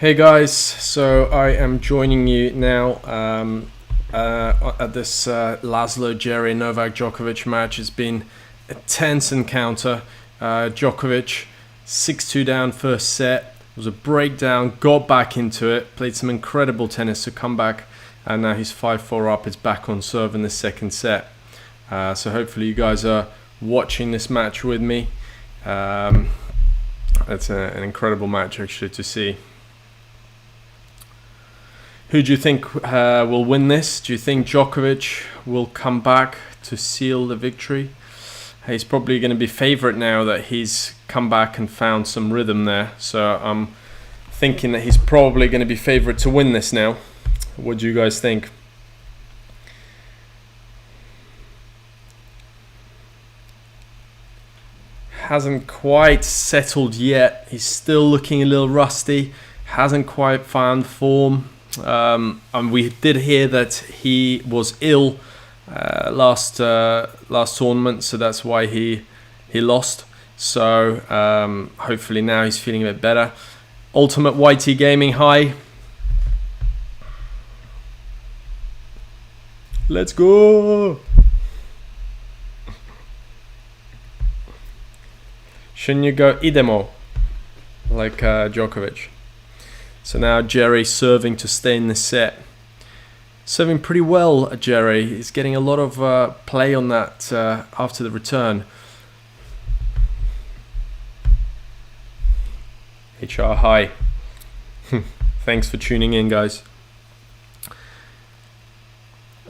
Hey guys, so I am joining you now at this Laslo, Djere, Novak Djokovic match. It's been a tense encounter. Djokovic 6-2 down first set. It was a breakdown, got back into it, played some incredible tennis to come back, and now he's 5-4 up. It's back on serve in the second set. So hopefully you guys are watching this match with me. It's an incredible match actually to see. Who do you think will win this? Do you think Djokovic will come back to seal the victory? He's probably going to be favourite now that he's come back and found some rhythm there. So I'm thinking that he's probably going to be favourite to win this now. What do you guys think? Hasn't quite settled yet. He's still looking a little rusty. Hasn't quite found form. And we did hear that he was ill last tournament, so that's why he lost. So hopefully now he's feeling a bit better. Ultimate YT Gaming, hi. Let's go. Shouldn't you go idemo like Djokovic? So now Djere serving to stay in the set. Serving pretty well, Djere. He's getting a lot of play on that after the return. HR, hi. Thanks for tuning in, guys.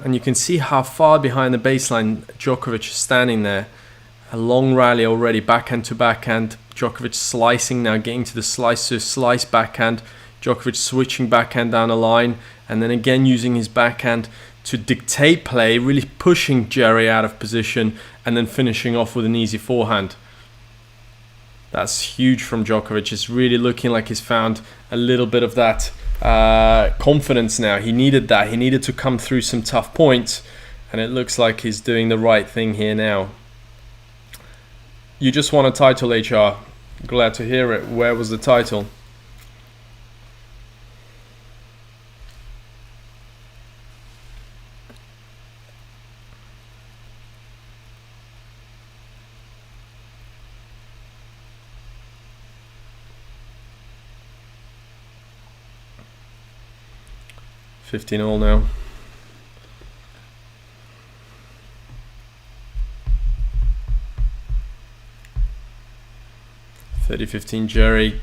And you can see how far behind the baseline Djokovic is standing there. A long rally already, backhand to backhand. Djokovic slicing now, getting to the slice to slice backhand. Djokovic switching backhand down the line and then again using his backhand to dictate play, really pushing Djere out of position and then finishing off with an easy forehand. That's huge from Djokovic. It's really looking like he's found a little bit of that confidence now. He needed that. He needed to come through some tough points, and it looks like he's doing the right thing here now. You just won a title, HR. Glad to hear it. Where was the title? $15 now. $30-15 Djere.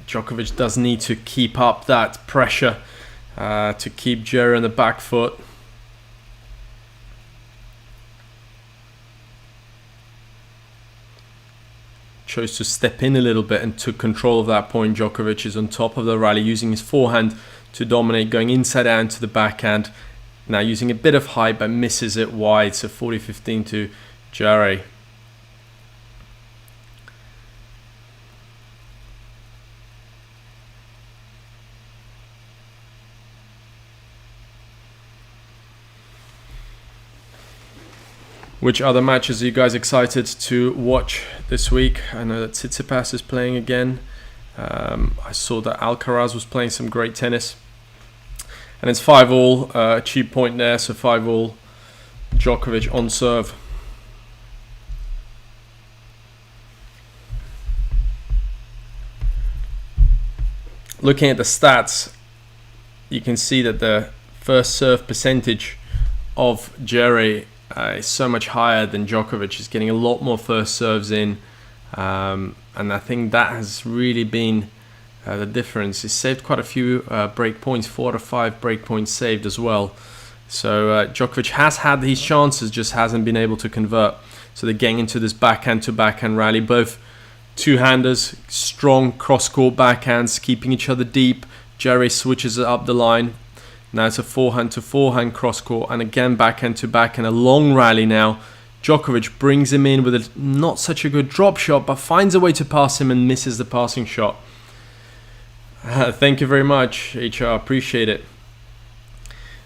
Djokovic does need to keep up that pressure to keep Djere on the back foot. Chose to step in a little bit and took control of that point. Djokovic is on top of the rally, using his forehand to dominate, going inside out into the backhand. Now using a bit of height but misses it wide, so 40-15 to Djere. Which other matches are you guys excited to watch this week? I know that Tsitsipas is playing again. I saw that Alcaraz was playing some great tennis. And it's 5-all, cheap point there, so 5-all Djokovic on serve. Looking at the stats, you can see that the first serve percentage of Djere is so much higher than Djokovic. He's getting a lot more first serves in, and I think that has really been the difference. He's saved quite a few break points, 4 out of 5 break points saved as well. So Djokovic has had these chances, just hasn't been able to convert. So they're getting into this backhand to backhand rally. Both two-handers, strong cross-court backhands, keeping each other deep. Djere switches it up the line. Now it's a forehand to forehand cross-court, and again backhand to backhand, a long rally now. Djokovic brings him in with a not such a good drop shot, but finds a way to pass him and misses the passing shot. Thank you very much, HR. Appreciate it.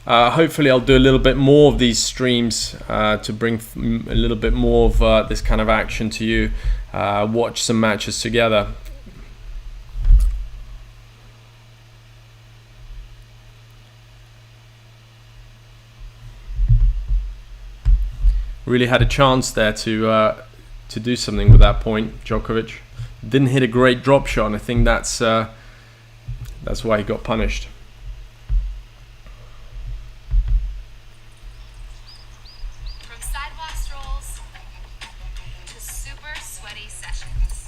Hopefully I'll do a little bit more of these streams to bring a little bit more of this kind of action to you. Watch some matches together. really had a chance there to do something with that point. Djokovic didn't hit a great drop shot, and I think that's why he got punished. From sidewalk strolls to super sweaty sessions.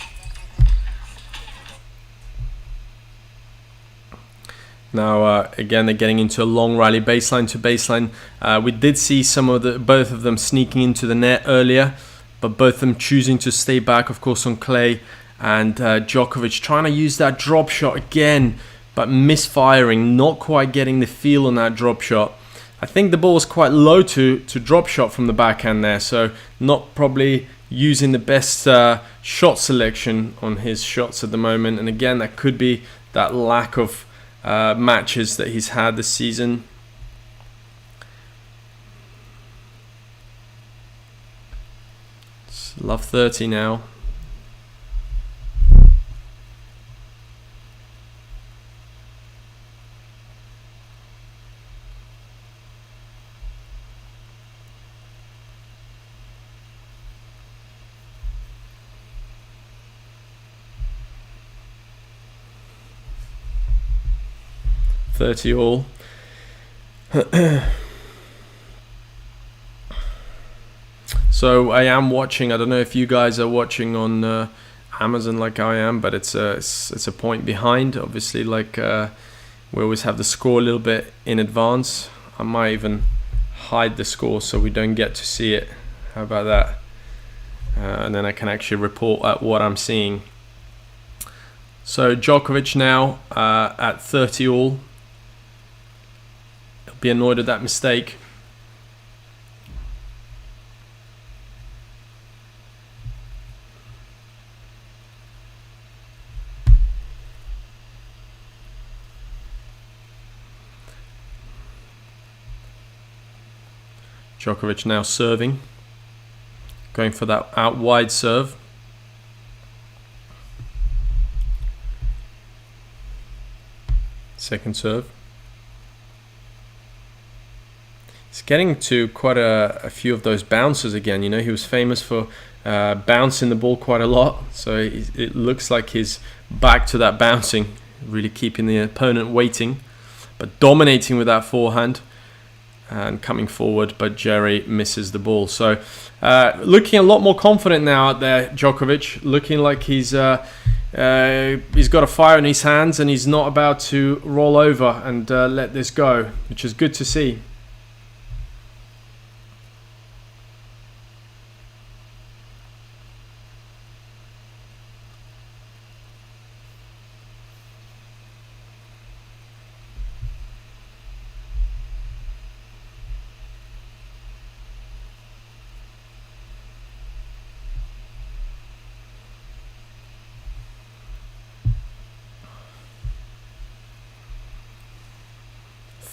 Now, again, they're getting into a long rally, baseline to baseline. We did see both of them sneaking into the net earlier, but both of them choosing to stay back, of course, on clay. And Djokovic trying to use that drop shot again, but misfiring, not quite getting the feel on that drop shot. I think the ball was quite low to drop shot from the backhand there, so not probably using the best shot selection on his shots at the moment. And again, that could be that lack of matches that he's had this season. It's love 30 now. All. So I am watching. I don't know if you guys are watching on Amazon like I am, but it's a point behind. Obviously, like we always have the score a little bit in advance. I might even hide the score so we don't get to see it. How about that? And then I can actually report at what I'm seeing. So Djokovic now at 30 all. Be annoyed at that mistake. Djokovic now serving, going for that out wide serve. Second serve. He's getting to quite a few of those bounces again. You know, he was famous for bouncing the ball quite a lot. So it looks like he's back to that bouncing, really keeping the opponent waiting, but dominating with that forehand and coming forward. But Djere misses the ball. So looking a lot more confident now out there, Djokovic. Looking like he's got a fire in his hands and he's not about to roll over and let this go, which is good to see.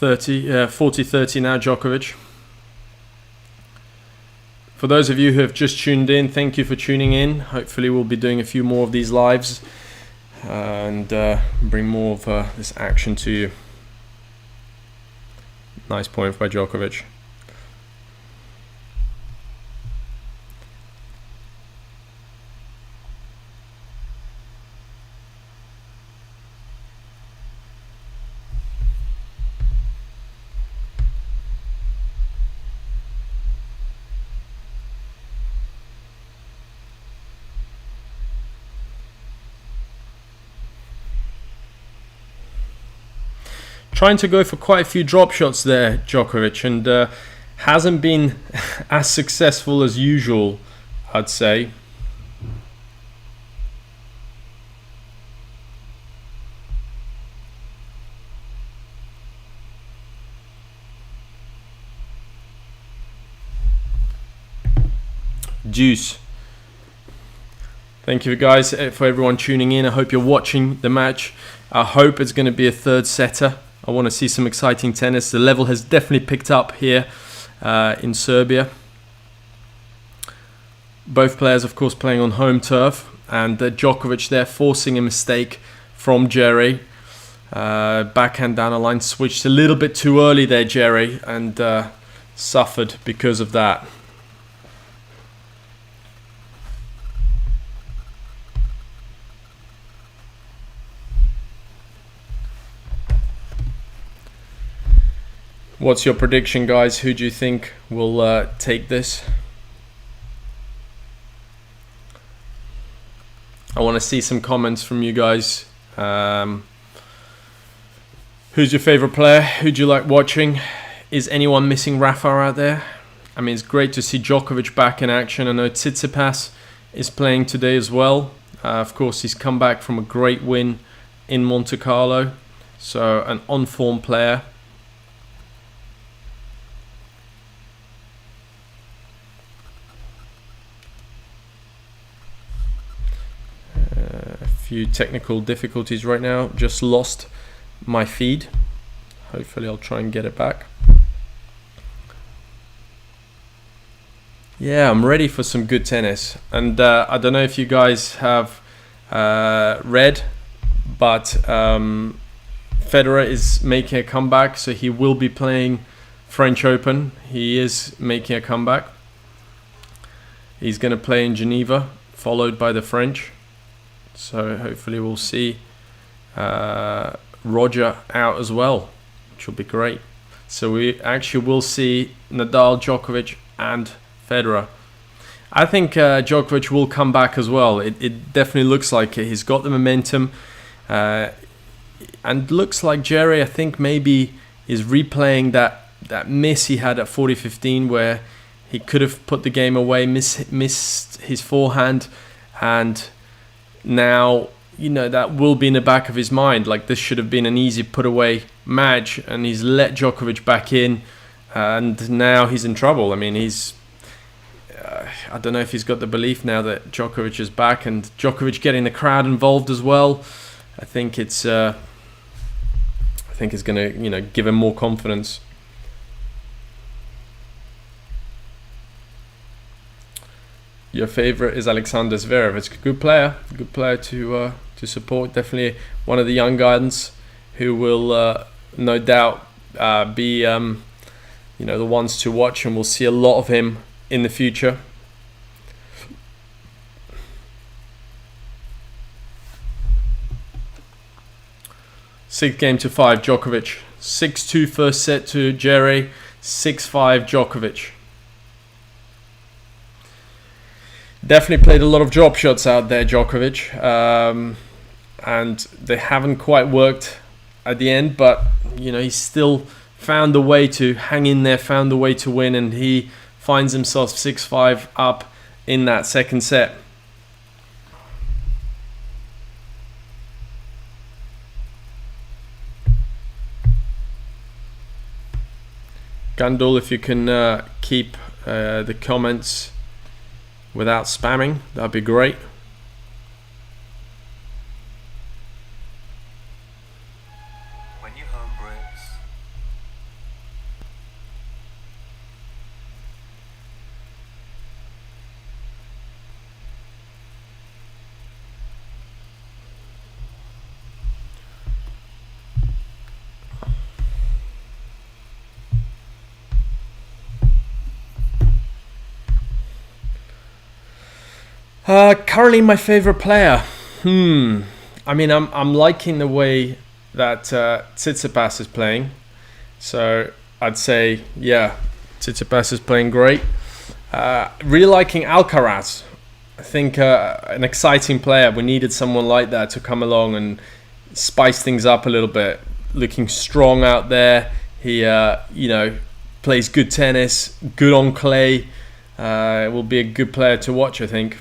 Uh, 40-30 now, Djokovic. For those of you who have just tuned in, thank you for tuning in. Hopefully we'll be doing a few more of these lives and bring more of this action to you. Nice point by Djokovic. Trying to go for quite a few drop shots there, Djokovic, and hasn't been as successful as usual, I'd say. Deuce. Thank you guys for everyone tuning in. I hope you're watching the match. I hope it's going to be a third setter. I want to see some exciting tennis. The level has definitely picked up here in Serbia. Both players, of course, playing on home turf. And Djokovic there forcing a mistake from Djere. Backhand down the line, switched a little bit too early there, Djere, and suffered because of that. What's your prediction, guys? Who do you think will take this? I want to see some comments from you guys. Who's your favorite player? Who do you like watching? Is anyone missing Rafa out there? I mean, it's great to see Djokovic back in action. I know Tsitsipas is playing today as well. Of course, he's come back from a great win in Monte Carlo. So, an on-form player. A few technical difficulties right now. Just lost my feed. Hopefully I'll try and get it back. Yeah, I'm ready for some good tennis. And I don't know if you guys have read, but Federer is making a comeback, so he will be playing French Open. He is making a comeback. He's going to play in Geneva, followed by the French. So hopefully we'll see Roger out as well, which will be great. So we actually will see Nadal, Djokovic and Federer. I think Djokovic will come back as well. It definitely looks like it. He's got the momentum. And looks like Djere, I think, maybe is replaying that miss he had at 40-15 where he could have put the game away, missed his forehand, and now, you know, that will be in the back of his mind. Like, this should have been an easy put away match, and he's let Djokovic back in, and now he's in trouble. I mean, I don't know if he's got the belief now that Djokovic is back, and Djokovic getting the crowd involved as well. I think it's going to, you know, give him more confidence. Your favorite is Alexander Zverev. It's a good player to support. Definitely one of the young guys who will no doubt be the ones to watch, and we'll see a lot of him in the future. Sixth game to 5, Djokovic. 6-2 first set to Djere. 6-5 Djokovic. Definitely played a lot of drop shots out there, Djokovic, and they haven't quite worked at the end. But you know, he's still found a way to hang in there, found a way to win, and he finds himself 6-5 up in that second set. Gandul, if you can keep the comments without spamming, that'd be great. When your home breaks. Currently my favorite player. I mean, I'm liking the way that Tsitsipas is playing. So I'd say, yeah, Tsitsipas is playing great. Really liking Alcaraz. I think an exciting player. We needed someone like that to come along and spice things up a little bit. Looking strong out there. He, plays good tennis, good on clay. Will be a good player to watch, I think.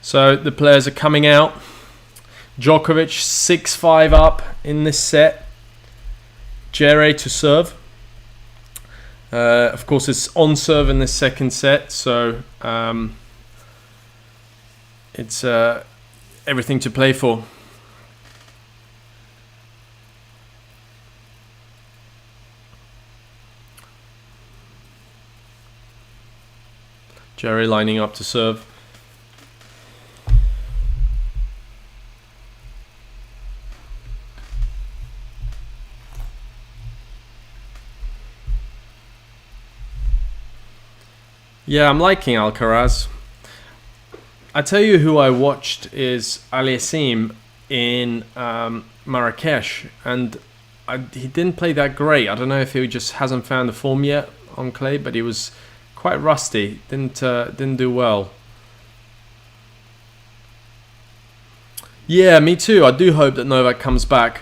So the players are coming out. Djokovic 6-5 up in this set. Djere to serve. Of course, it's on serve in this second set, so it's everything to play for. Djere lining up to serve. Yeah, I'm liking Alcaraz. I tell you who I watched is Aliassime in Marrakesh, and he didn't play that great. I don't know if he just hasn't found the form yet on clay, but he was quite rusty. Didn't do well. Yeah, me too. I do hope that Novak comes back.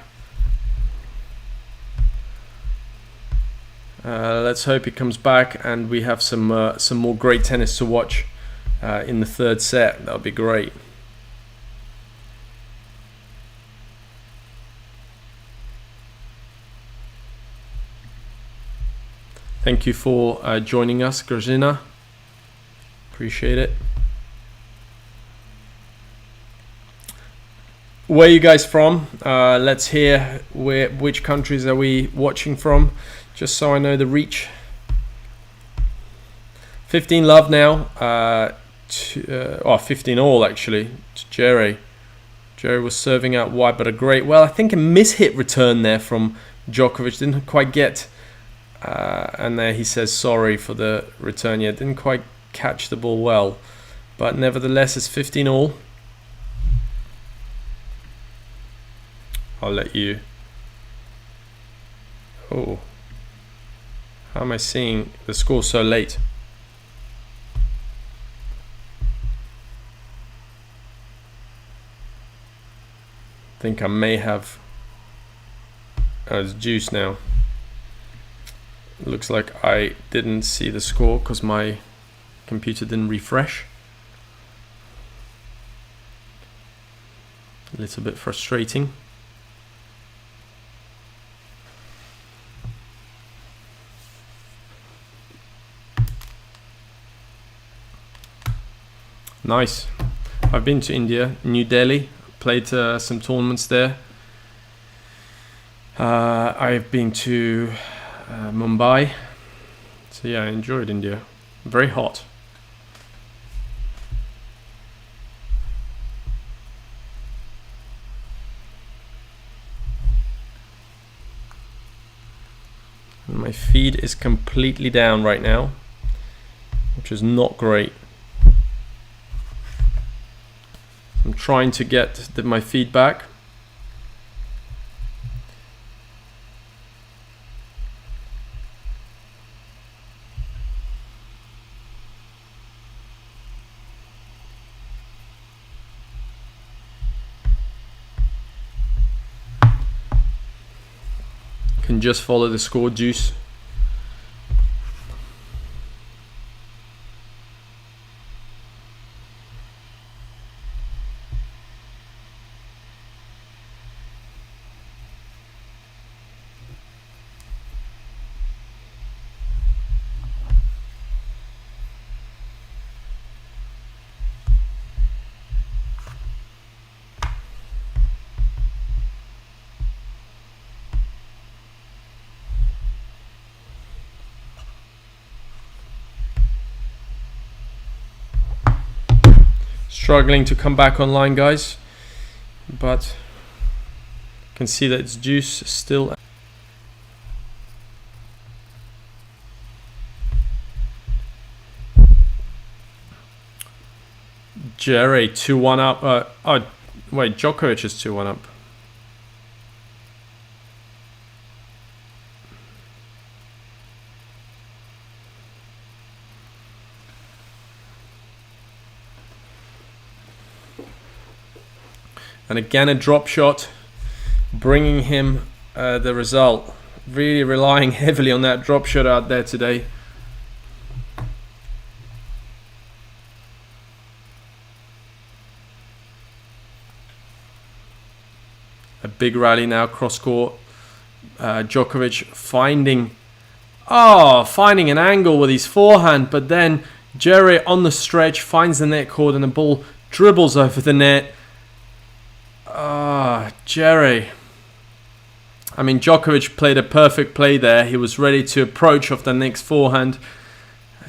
Let's hope he comes back and we have some more great tennis to watch in the third set. That would be great. Thank you for joining us, Grażyna. Appreciate it. Where are you guys from? Let's hear which countries are we watching from, just so I know the reach. 15 love now. 15 all actually. To Djere. Djere was serving out wide, but a great. Well, I think a mishit return there from Djokovic. Didn't quite get. And there he says sorry for the return. Yeah, didn't quite catch the ball well, but nevertheless, it's 15 all. I'll let you. Oh, how am I seeing the score so late? I think I may have. Oh, it's juice now. It looks like I didn't see the score because my computer didn't refresh. A little bit frustrating. Nice. I've been to India, New Delhi, played some tournaments there. I've been to Mumbai. So yeah, I enjoyed India. Very hot. And my feed is completely down right now, which is not great. I'm trying to get my feedback. Can just follow the score, juice. Struggling to come back online, guys, but you can see that it's juice still. Djere 2-1 up. Oh wait, Djokovic is 2-1 up. And again, a drop shot, bringing him the result. Really relying heavily on that drop shot out there today. A big rally now, cross court. Djokovic finding an angle with his forehand, but then Djere on the stretch finds the net cord and the ball dribbles over the net. Djere. I mean, Djokovic played a perfect play there. He was ready to approach off the next forehand.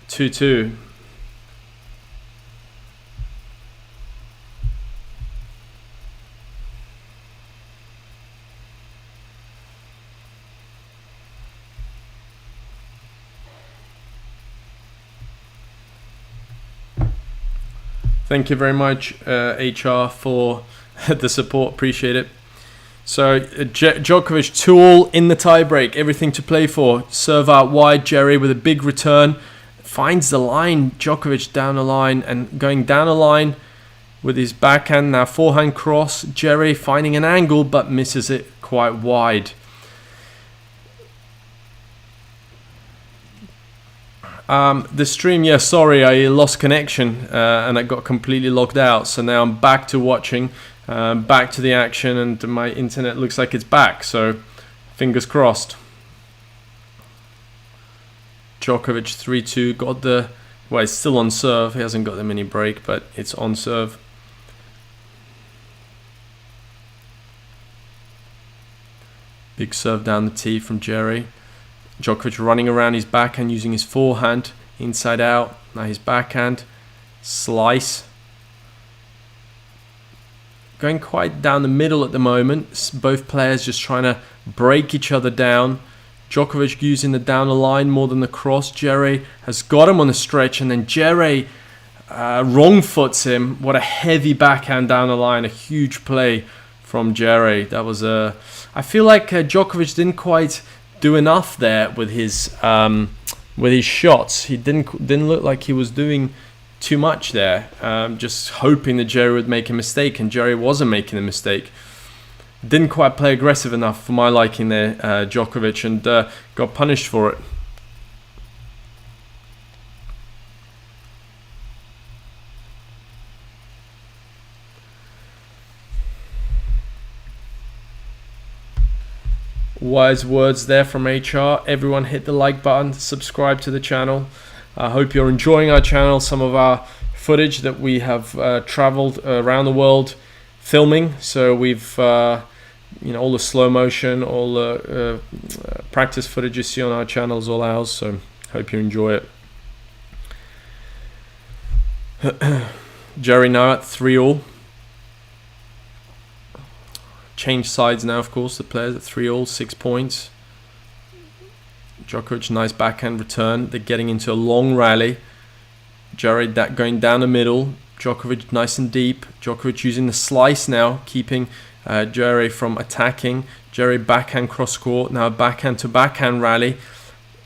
2-2. Thank you very much, HR, for the support. Appreciate it. So Djokovic 2-all in the tiebreak. Everything to play for. Serve out wide. Djere with a big return. Finds the line. Djokovic down the line and going down the line with his backhand. Now forehand cross. Djere finding an angle but misses it quite wide. The stream, yeah, sorry, I lost connection and I got completely logged out. So now I'm back to watching. Back to the action, and my internet looks like it's back, so fingers crossed. Djokovic 3-2, got the, well, it's still on serve, he hasn't got the mini break, but it's on serve. Big serve down the tee from Djere. Djokovic running around his backhand using his forehand, inside out, now his backhand, slice. Going quite down the middle at the moment. Both players just trying to break each other down. Djokovic using the down the line more than the cross. Djere has got him on the stretch, and then Djere wrong foots him. What a heavy backhand down the line. A huge play from Djere. That was a. I feel like Djokovic didn't quite do enough there with his shots. He didn't look like he was doing too much there, just hoping that Djere would make a mistake, and Djere wasn't making a mistake. Didn't quite play aggressive enough for my liking there, Djokovic, and got punished for it. Wise words there from HR. Everyone hit the like button, subscribe to the channel. I hope you're enjoying our channel, some of our footage that we have traveled around the world filming. So we've, all the slow motion, all the practice footage you see on our channel is all ours. So hope you enjoy it. Djere now at 3-all. Change sides now, of course. The players at 3-all, 6 points. Djokovic, nice backhand return. They're getting into a long rally. Djere going down the middle. Djokovic nice and deep. Djokovic using the slice now, keeping Djere from attacking. Djere backhand cross court. Now a backhand to backhand rally.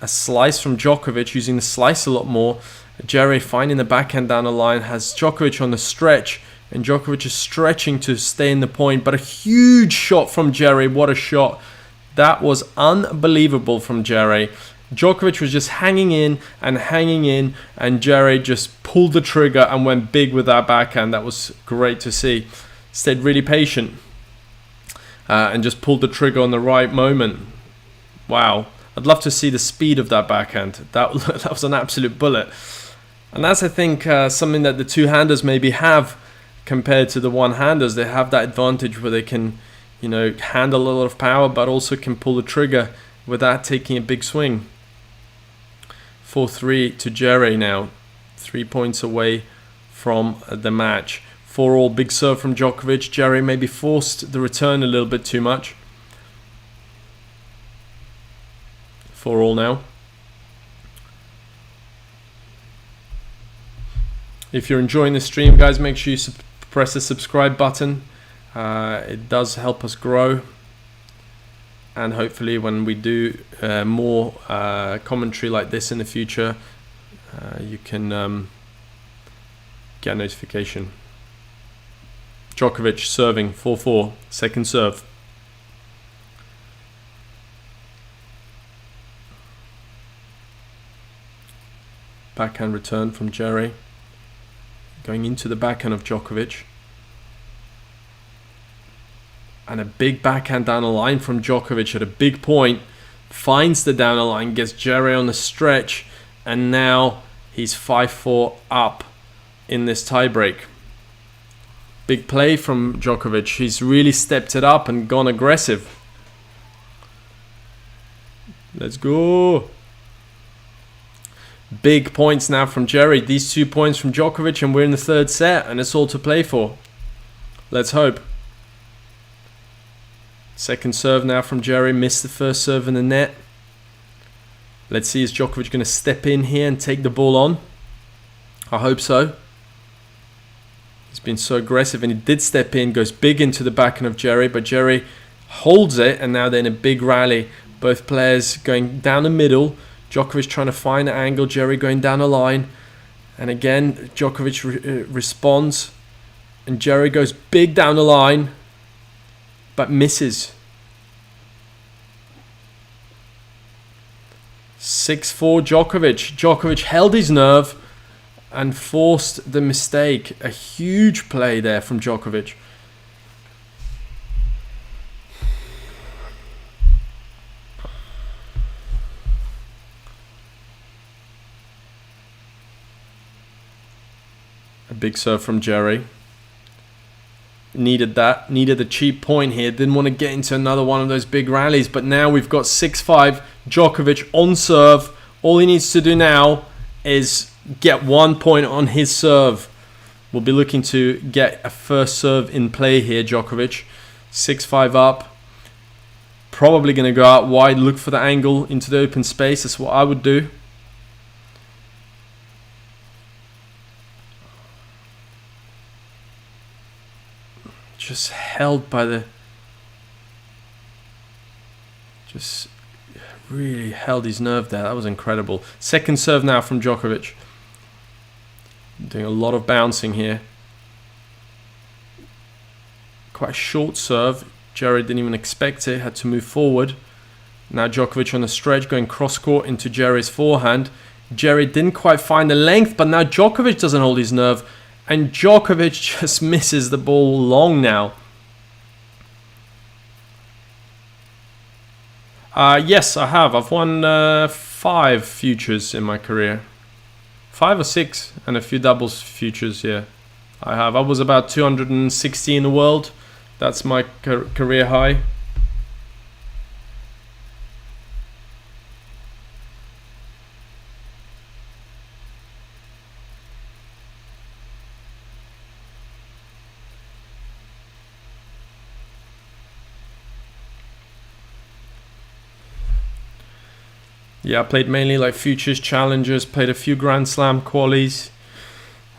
A slice from Djokovic, using the slice a lot more. Djere finding the backhand down the line. Has Djokovic on the stretch. And Djokovic is stretching to stay in the point. But a huge shot from Djere. What a shot. That was unbelievable from Djere. Djokovic was just hanging in, and Djere just pulled the trigger and went big with that backhand. That was great to see. Stayed really patient and just pulled the trigger on the right moment. Wow. I'd love to see the speed of that backhand. That was an absolute bullet. And that's, I think, something that the two-handers maybe have compared to the one-handers. They have that advantage where they can, handle a lot of power, but also can pull the trigger without taking a big swing. 4-3 to Djere now. 3 points away from the match. 4-all, big serve from Djokovic. Djere maybe forced the return a little bit too much. 4-all now. If you're enjoying the stream, guys, make sure you press the subscribe button. It does help us grow, and hopefully when we do more commentary like this in the future, you can get a notification. Djokovic serving 4-4, second serve. Backhand return from Djere, going into the backhand of Djokovic. And a big backhand down the line from Djokovic at a big point. Finds the down the line, gets Djere on the stretch, and now he's 5-4 up in this tiebreak. Big play from Djokovic. He's really stepped it up and gone aggressive. Let's go. Big points now from Djere. These 2 points from Djokovic, and we're in the third set, and it's all to play for. Let's hope. Second serve now from Djere. Missed the first serve in the net. Let's see, is Djokovic going to step in here and take the ball on? I hope so. He's been so aggressive, and he did step in, goes big into the backhand of Djere, but Djere holds it, and now they're in a big rally. Both players going down the middle. Djokovic trying to find an angle, Djere going down the line. And again, Djokovic responds, and Djere goes big down the line, but misses. 6-4 Djokovic. Djokovic held his nerve and forced the mistake. A huge play there from Djokovic. A big serve from Djere. Needed that. Needed a cheap point here. Didn't want to get into another one of those big rallies. But now we've got 6-5. Djokovic on serve. All he needs to do now is get 1 point on his serve. We'll be looking to get a first serve in play here, Djokovic. 6-5 up. Probably going to go out wide. Look for the angle into the open space. That's what I would do. Just held by the... Just really held his nerve there. That was incredible. Second serve now from Djokovic. Doing a lot of bouncing here. Quite a short serve. Djere didn't even expect it. Had to move forward. Now Djokovic on the stretch going cross court into Djere's forehand. Djere didn't quite find the length, but now Djokovic doesn't hold his nerve. And Djokovic just misses the ball long now. Yes, I have. I've won 5 futures in my career. 5 or 6 and a few doubles futures, yeah. I have. I was about 260 in the world. That's my career high. Yeah, I played mainly like futures, challengers, played a few Grand Slam qualies,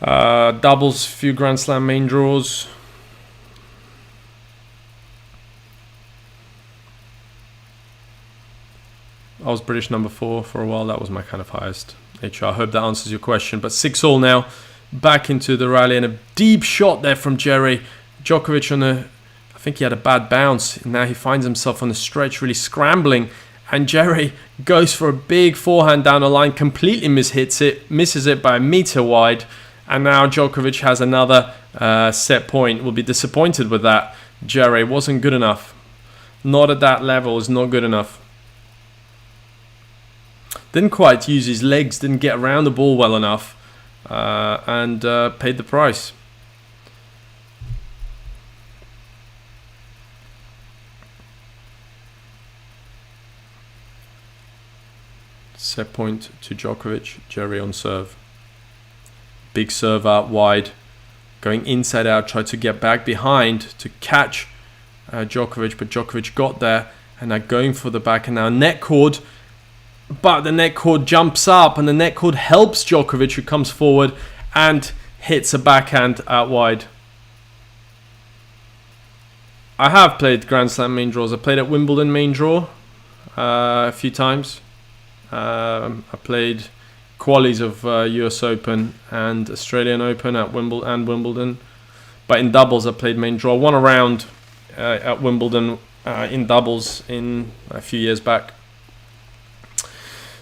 doubles, few Grand Slam main draws. I was British number 4 for a while. That was my kind of highest HR. I hope that answers your question. But 6-all now, back into the rally, and a deep shot there from Djere. Djokovic on the, I think he had a bad bounce. And now he finds himself on the stretch, really scrambling. And Djere goes for a big forehand down the line, completely mishits it, misses it by a meter wide. And now Djokovic has another set point. Will be disappointed with that. Djere wasn't good enough. Not at that level, is not good enough. Didn't quite use his legs, didn't get around the ball well enough, and paid the price. Set point to Djokovic, Djere on serve. Big serve out wide, going inside out, tried to get back behind to catch Djokovic, but Djokovic got there, and now going for the back, and now net cord. But the net cord jumps up, and the net cord helps Djokovic, who comes forward and hits a backhand out wide. I have played Grand Slam main draws. I played at Wimbledon main draw a few times. I played qualies of US Open and Australian Open at Wimbledon. But in doubles, I played main draw. Won a round at Wimbledon in doubles in a few years back.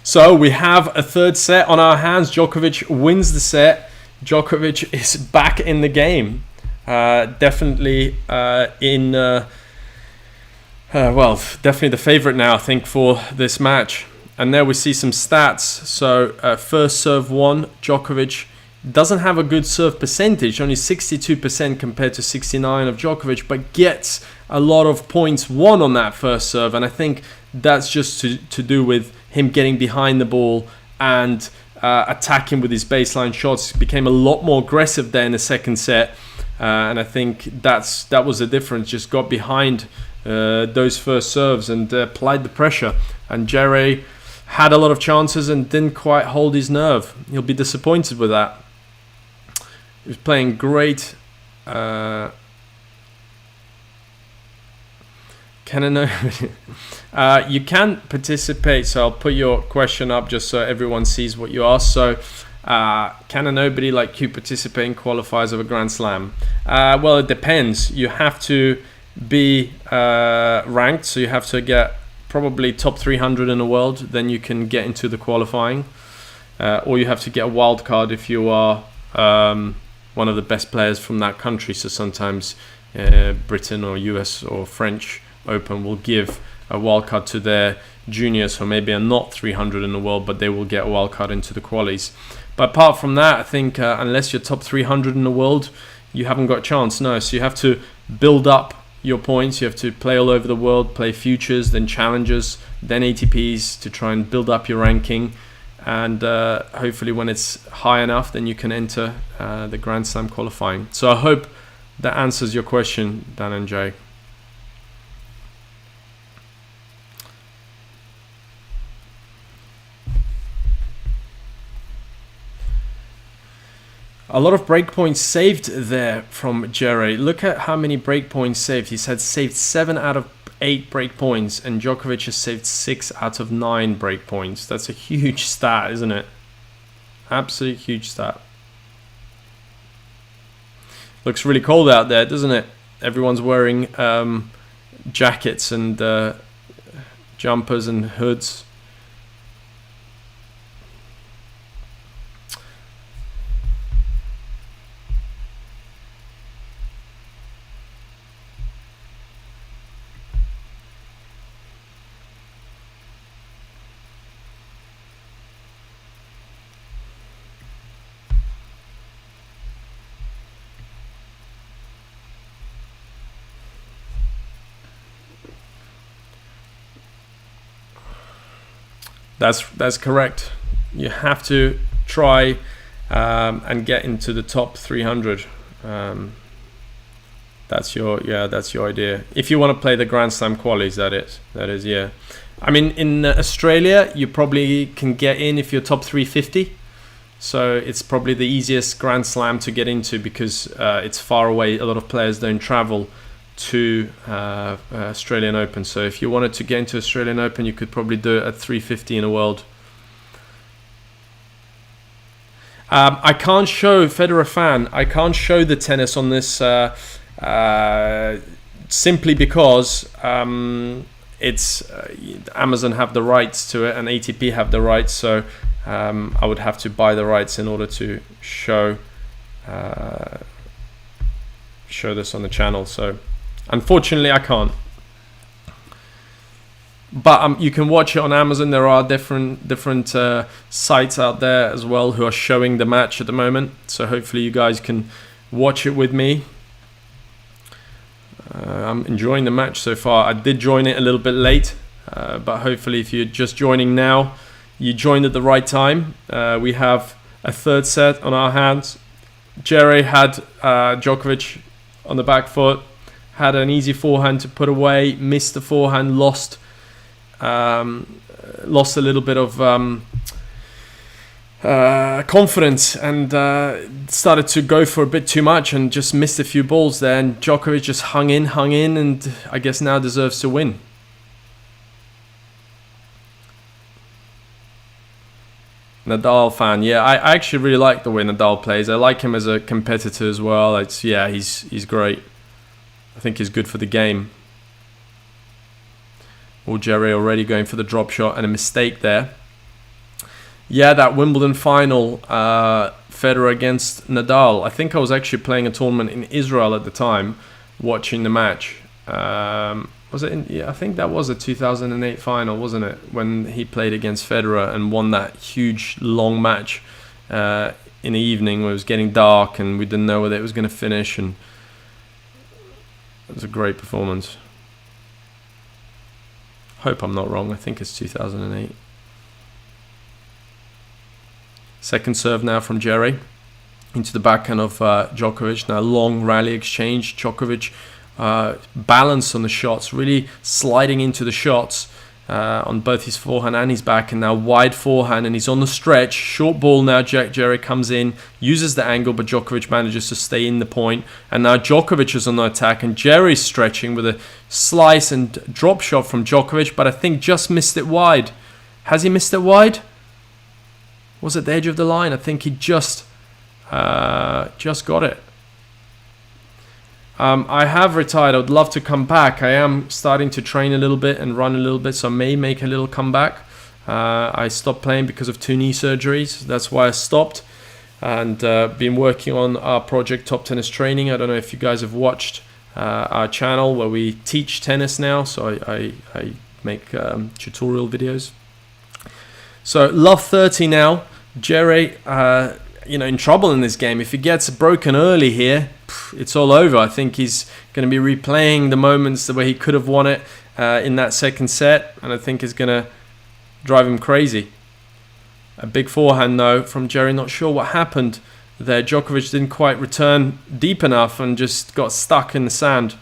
So we have a third set on our hands. Djokovic wins the set. Djokovic is back in the game. Definitely definitely the favorite now, I think, for this match. And there we see some stats. So first serve won. Djokovic doesn't have a good serve percentage, only 62% compared to 69% of Djokovic, but gets a lot of points won on that first serve. And I think that's just to do with him getting behind the ball and attacking with his baseline shots. He became a lot more aggressive there in the second set. And I think that was the difference. Just got behind those first serves and applied the pressure. And Djere had a lot of chances and didn't quite hold his nerve. He'll be disappointed with that. He was playing great Can I know? You can participate, so I'll put your question up just so everyone sees what you asked. So, can a nobody like you participate in qualifiers of a Grand Slam? Well, it depends. You have to be ranked, so you have to get probably top 300 in the world, then you can get into the qualifying. Or you have to get a wild card if you are one of the best players from that country. So sometimes Britain or US or French Open will give a wildcard to their juniors who maybe are not 300 in the world, but they will get a wildcard into the qualies. But apart from that, I think unless you're top 300 in the world, you haven't got a chance. No, so you have to build up your points. You have to play all over the world, play futures, then challengers, then ATPs to try and build up your ranking. And hopefully when it's high enough, then you can enter the Grand Slam qualifying. So I hope that answers your question, Dan and Jay. A lot of breakpoints saved there from Djere. Look at how many breakpoints saved. He's had saved 7 out of 8 breakpoints, and Djokovic has saved 6 out of 9 breakpoints. That's a huge stat, isn't it? Absolute huge stat. Looks really cold out there, doesn't it? Everyone's wearing jackets and jumpers and hoods. That's correct. You have to try and get into the top 300. That's your idea. If you want to play the Grand Slam qualies, that is, yeah. I mean, in Australia, you probably can get in if you're top 350. So it's probably the easiest Grand Slam to get into because it's far away. A lot of players don't travel to Australian Open. So if you wanted to get into Australian Open, you could probably do it at 350 in the world. I can't show Federer fan. I can't show the tennis on this simply because it's Amazon have the rights to it and ATP have the rights. So I would have to buy the rights in order to show this on the channel. So unfortunately, I can't. But you can watch it on Amazon. There are different sites out there as well who are showing the match at the moment. So hopefully you guys can watch it with me. I'm enjoying the match so far. I did join it a little bit late, but hopefully if you're just joining now, you joined at the right time. We have a third set on our hands. Djere had Djokovic on the back foot. Had an easy forehand to put away, missed the forehand, lost a little bit of confidence and started to go for a bit too much and just missed a few balls there. And Djokovic just hung in, and I guess now deserves to win. Nadal fan, yeah, I actually really like the way Nadal plays. I like him as a competitor as well. He's great. I think he's good for the game. Djere already going for the drop shot and a mistake there. Yeah, that Wimbledon final, Federer against Nadal. I think I was actually playing a tournament in Israel at the time, watching the match. Was it? Yeah, I think that was a 2008 final, wasn't it? When he played against Federer and won that huge long match in the evening where it was getting dark and we didn't know whether it was going to finish. And it was a great performance. Hope I'm not wrong. I think it's 2008. Second serve now from Djere into the backhand of Djokovic. Now long rally exchange. Djokovic balance on the shots, really sliding into the shots on both his forehand and his backhand. Now wide forehand, and he's on the stretch. Short ball now. Djere comes in, uses the angle, but Djokovic manages to stay in the point. And now Djokovic is on the attack, and Djere's stretching with a slice and drop shot from Djokovic, but I think just missed it wide. Has he missed it wide? Was it the edge of the line? I think he just got it. I have retired. I would love to come back. I am starting to train a little bit and run a little bit, so I may make a little comeback. I stopped playing because of 2 knee surgeries. That's why I stopped. And been working on our project Top Tennis Training. I don't know if you guys have watched our channel where we teach tennis now. So I make tutorial videos. So love 30 now. Djere, in trouble in this game. If he gets broken early here, it's all over. I think he's going to be replaying the moments where he could have won it in that second set, and I think it's going to drive him crazy. A big forehand though from Djere. Not sure what happened there. Djokovic didn't quite return deep enough and just got stuck in the sand.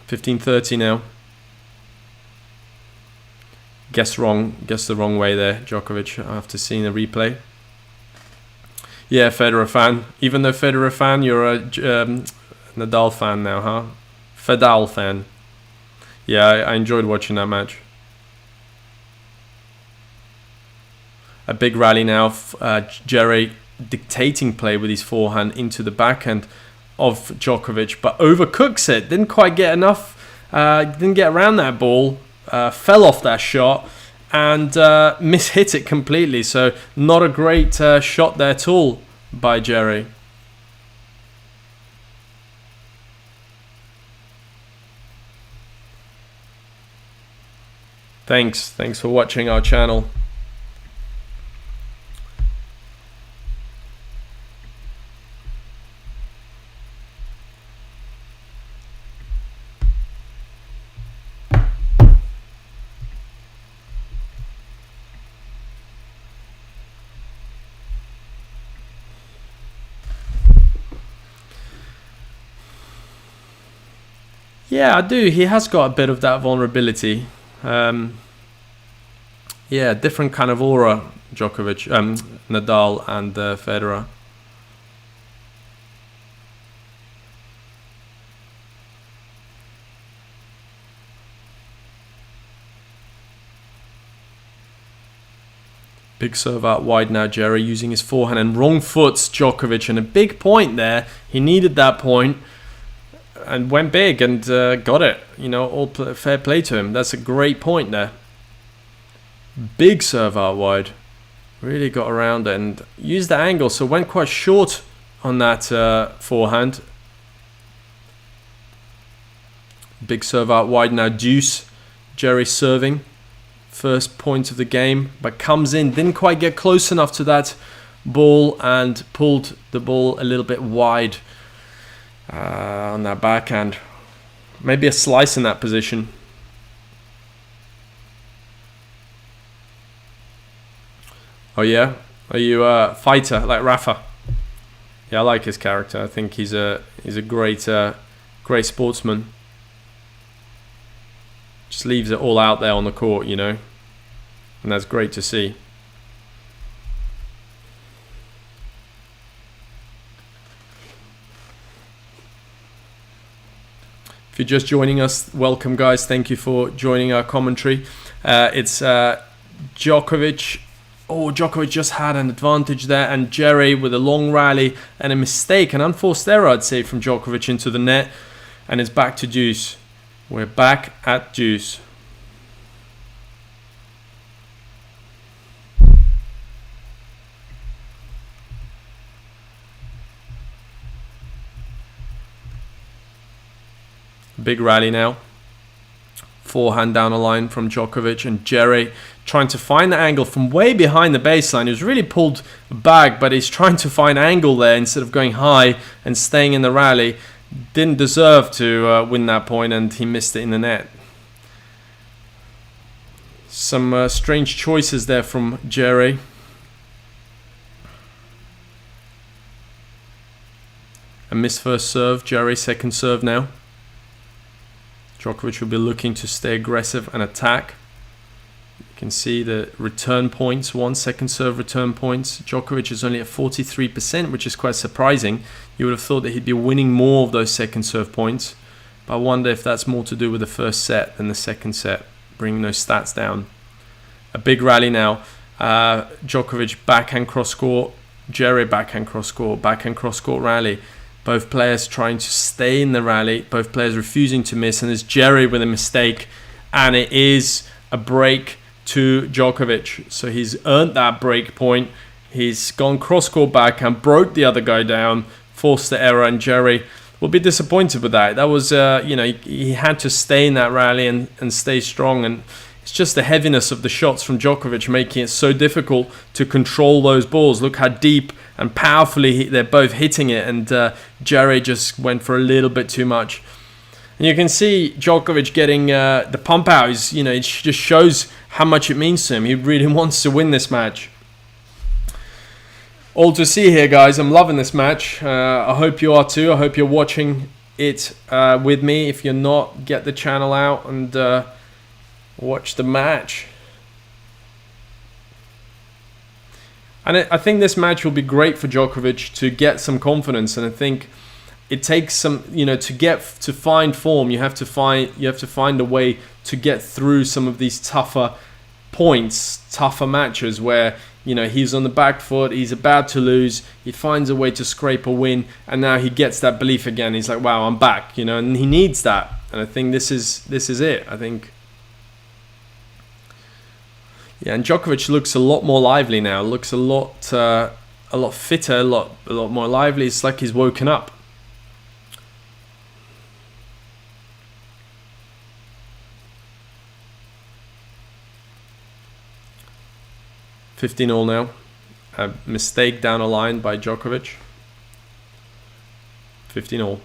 15-30 now. Guessed the wrong way there, Djokovic, after seeing the replay. Yeah, Federer fan. Even though Federer fan, you're a Nadal fan now, huh? Fedal fan. Yeah, I enjoyed watching that match. A big rally now. Djere dictating play with his forehand into the backhand of Djokovic, but overcooks it. Didn't quite get enough. Didn't get around that ball. Fell off that shot and mishit it completely. So not a great shot there at all by Djere. Thanks for watching our channel. Yeah, I do. He has got a bit of that vulnerability. Yeah, different kind of aura, Djokovic, Nadal and Federer. Big serve out wide now, Djere using his forehand and wrong foots Djokovic, and a big point there. He needed that point and went big and got it. Fair play to him. That's a great point there. Big serve out wide. Really got around it and used the angle, so went quite short on that forehand. Big serve out wide now, deuce. Djere serving. First point of the game, but comes in. Didn't quite get close enough to that ball and pulled the ball a little bit wide. On that backhand. Maybe a slice in that position. Oh yeah? Are you a fighter like Rafa? Yeah, I like his character. I think he's a great sportsman. Just leaves it all out there on the court, and that's great to see. If you're just joining us, welcome guys. Thank you for joining our commentary. It's Djokovic. Oh, Djokovic just had an advantage there, and Djere with a long rally and a mistake, an unforced error, I'd say, from Djokovic into the net, and it's back to deuce. We're back at deuce. Big rally now. Forehand down the line from Djokovic, and Djere trying to find the angle from way behind the baseline. He was really pulled back, but he's trying to find angle there instead of going high and staying in the rally. Didn't deserve to win that point, and he missed it in the net. Some strange choices there from Djere. A missed first serve. Djere second serve now. Djokovic will be looking to stay aggressive and attack. You can see the return points, 1 second serve return points. Djokovic is only at 43%, which is quite surprising. You would have thought that he'd be winning more of those second serve points. But I wonder if that's more to do with the first set than the second set, bringing those stats down. A big rally now. Djokovic backhand cross court, Djere backhand cross court rally. Both players trying to stay in the rally, both players refusing to miss, and there's Djere with a mistake, and it is a break to Djokovic. So he's earned that break point. He's gone cross court backhand, broke the other guy down, forced the error, and Djere will be disappointed with that. That was, he had to stay in that rally and stay strong, and it's just the heaviness of the shots from Djokovic making it so difficult to control those balls. Look how deep and powerfully they're both hitting it, and Djere just went for a little bit too much. And you can see Djokovic getting the pump out. It just shows how much it means to him. He really wants to win this match. All to see here, guys. I'm loving this match. I hope you are too. I hope you're watching it with me. If you're not, get the channel out and watch the match. And I think this match will be great for Djokovic to get some confidence. And I think it takes some, to find form. You have to find a way to get through some of these tougher points, tougher matches where he's on the back foot, he's about to lose, he finds a way to scrape a win, and now he gets that belief again. He's like, wow, I'm back, and he needs that. And I think this is it. I think. Yeah, and Djokovic looks a lot more lively now. Looks a lot fitter, a lot more lively. It's like he's woken up. $15-all now. A mistake down a line by Djokovic. 15-all.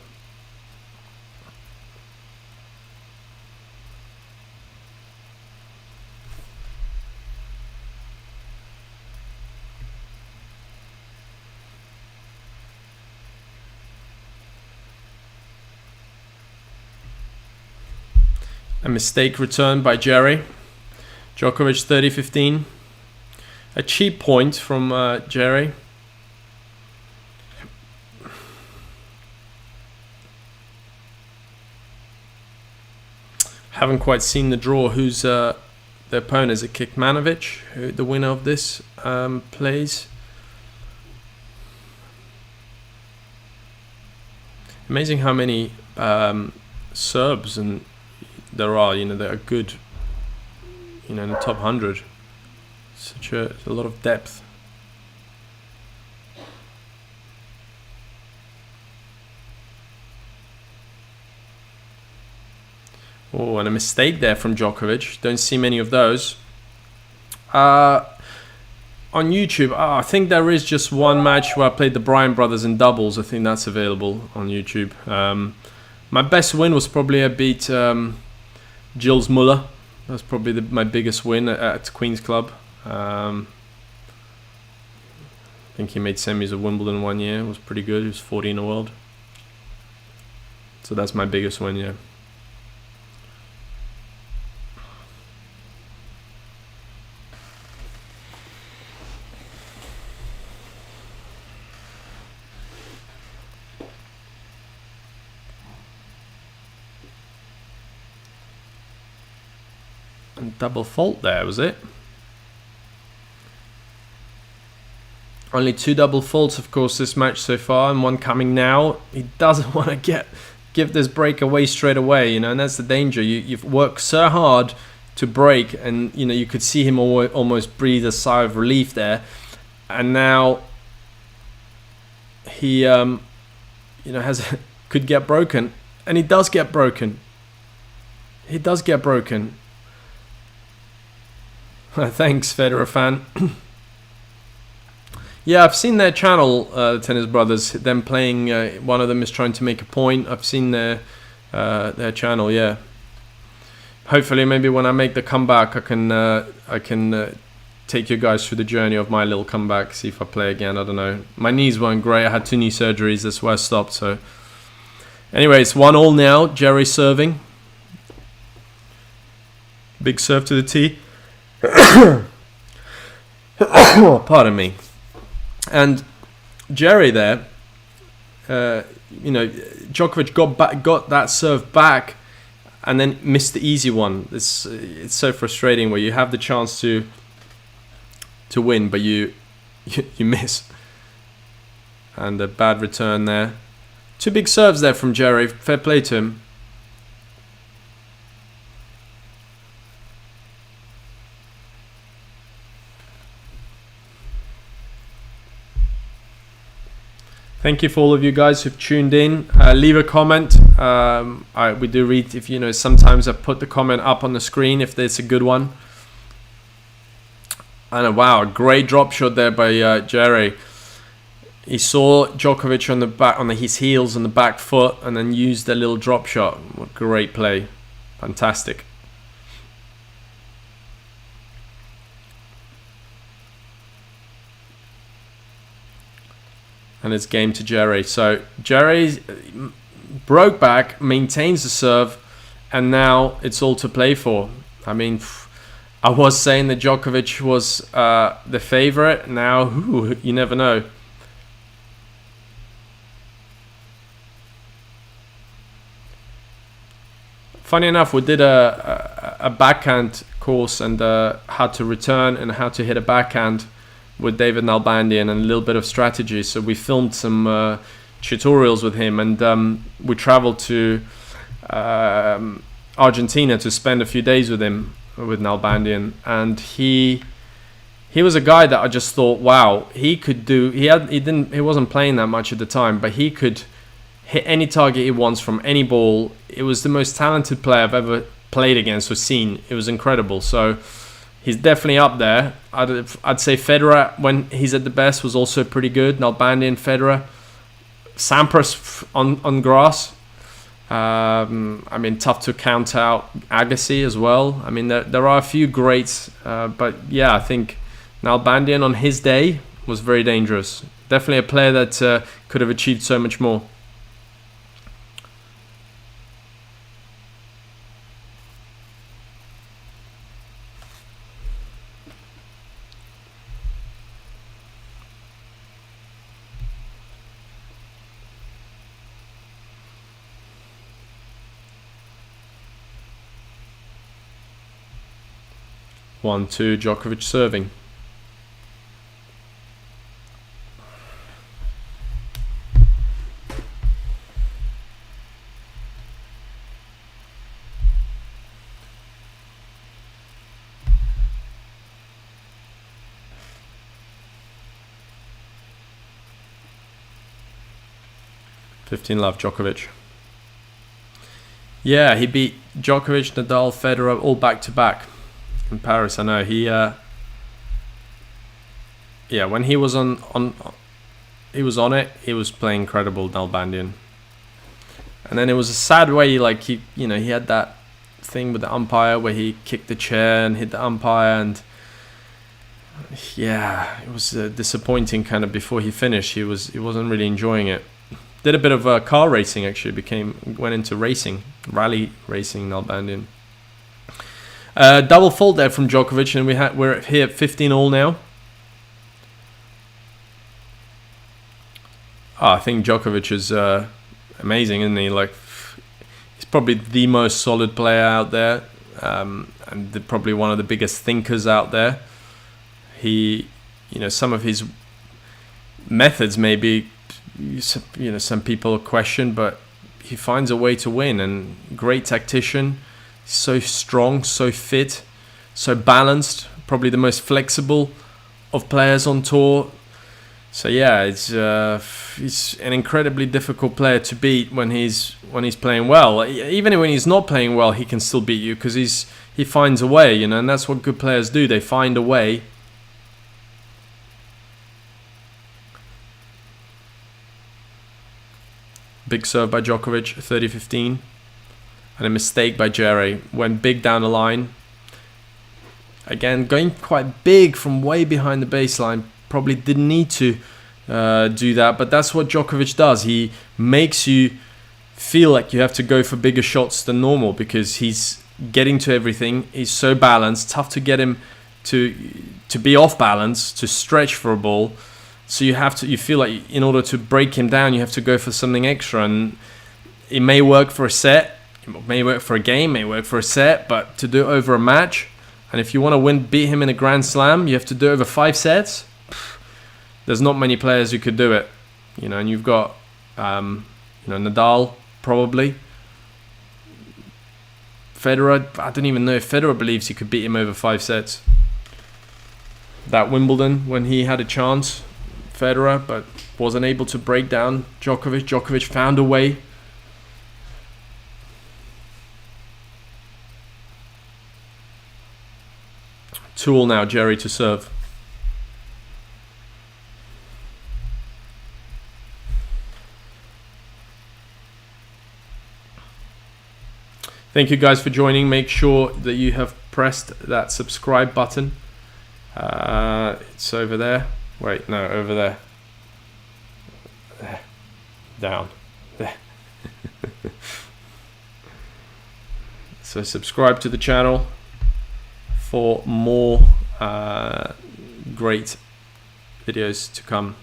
A mistake returned by Djere. Djokovic 30-15. A cheap point from Djere. Haven't quite seen the draw. Who's the opponent? Is it Kikmanovic, who the winner of this plays? Amazing how many Serbs and there are, that are good, in the top 100. Such a lot of depth. Oh, and a mistake there from Djokovic. Don't see many of those. On YouTube, I think there is just one match where I played the Bryan brothers in doubles. I think that's available on YouTube. My best win was probably I beat Gilles Muller. That's probably my biggest win at Queen's Club. I think he made semis of Wimbledon one year. It was pretty good. He was 40 in the world. So that's my biggest win, yeah. And double fault there, was it? Only 2 double faults, of course, this match so far, and one coming now. He doesn't want to give this break away straight away, and that's the danger. You've worked so hard to break, and you could see him almost breathe a sigh of relief there, and now he could get broken, and he does get broken. He does get broken. Thanks, Federer fan. Yeah, I've seen their channel, the Tennis Brothers. Them playing. One of them is trying to make a point. I've seen their channel. Yeah. Hopefully, maybe when I make the comeback, I can take you guys through the journey of my little comeback. See if I play again. I don't know. My knees weren't great. I had 2 knee surgeries. That's why I stopped. So, anyways, 1-all now. Djere serving. Big serve to the tee. Pardon me. And Djere there, Djokovic got that serve back and then missed the easy one. It's so frustrating where you have the chance to win, but you miss. And a bad return there. 2 big serves there from Djere. Fair play to him. Thank you for all of you guys who've tuned in. Leave a comment. We do read, if sometimes I put the comment up on the screen if it's a good one. And wow, a great drop shot there by Djere. He saw Djokovic on the back, on his heels on the back foot, and then used a little drop shot. What great play. Fantastic. And it's game to Djere. So Djere broke back, maintains the serve, and now it's all to play for. I mean, I was saying that Djokovic was the favorite. Now, you never know. Funny enough, we did a backhand course and how to return and how to hit a backhand with David Nalbandian and a little bit of strategy. So we filmed some tutorials with him, and we traveled to Argentina to spend a few days with him, with Nalbandian. And he was a guy that I just thought, wow, he could do. He wasn't playing that much at the time, but he could hit any target he wants from any ball. It was the most talented player I've ever played against or seen. It was incredible. So he's definitely up there. I'd say Federer, when he's at the best, was also pretty good. Nalbandian, Federer. Sampras on grass. I mean, tough to count out Agassi as well. I mean, there are a few greats. But yeah, I think Nalbandian on his day was very dangerous. Definitely a player that could have achieved so much more. One, two, Djokovic serving. Love Djokovic. Yeah, he beat Djokovic, Nadal, Federer all back to back in Paris. I know he when he was on it, he was playing incredible, Nalbandian. And then it was a sad way, like he had that thing with the umpire where he kicked the chair and hit the umpire, and yeah, it was disappointing kind of before he finished. He wasn't really enjoying it. Did a bit of car racing actually, went into racing, rally racing, Nalbandian. Double fault there from Djokovic, and we're here at 15 all now. I think Djokovic is amazing, isn't he? Like, he's probably the most solid player out there, and probably one of the biggest thinkers out there. He, some of his methods maybe, some people question, but he finds a way to win, and great tactician. So strong, so fit, so balanced, probably the most flexible of players on tour. So yeah, he's an incredibly difficult player to beat when he's playing well. Even when he's not playing well, he can still beat you because he finds a way, and that's what good players do. They find a way. Big serve by Djokovic, 30-15. And a mistake by Djere. Went big down the line. Again, going quite big from way behind the baseline. Probably didn't need to do that, but that's what Djokovic does. He makes you feel like you have to go for bigger shots than normal because he's getting to everything. He's so balanced, tough to get him to be off balance, to stretch for a ball. So you feel like in order to break him down, you have to go for something extra, and it may work for a set, it may work for a game, may work for a set, but to do it over a match, and if you want to beat him in a Grand Slam, you have to do it over 5 sets. There's not many players who could do it, and you've got Nadal probably. Federer, I don't even know if Federer believes he could beat him over 5 sets. That Wimbledon, when he had a chance, Federer, but wasn't able to break down Djokovic. Djokovic found a way. Tool now, Djere to serve. Thank you guys for joining. Make sure that you have pressed that subscribe button. It's over there. Wait, no, over there. There. Down. There. So subscribe to the channel for more great videos to come.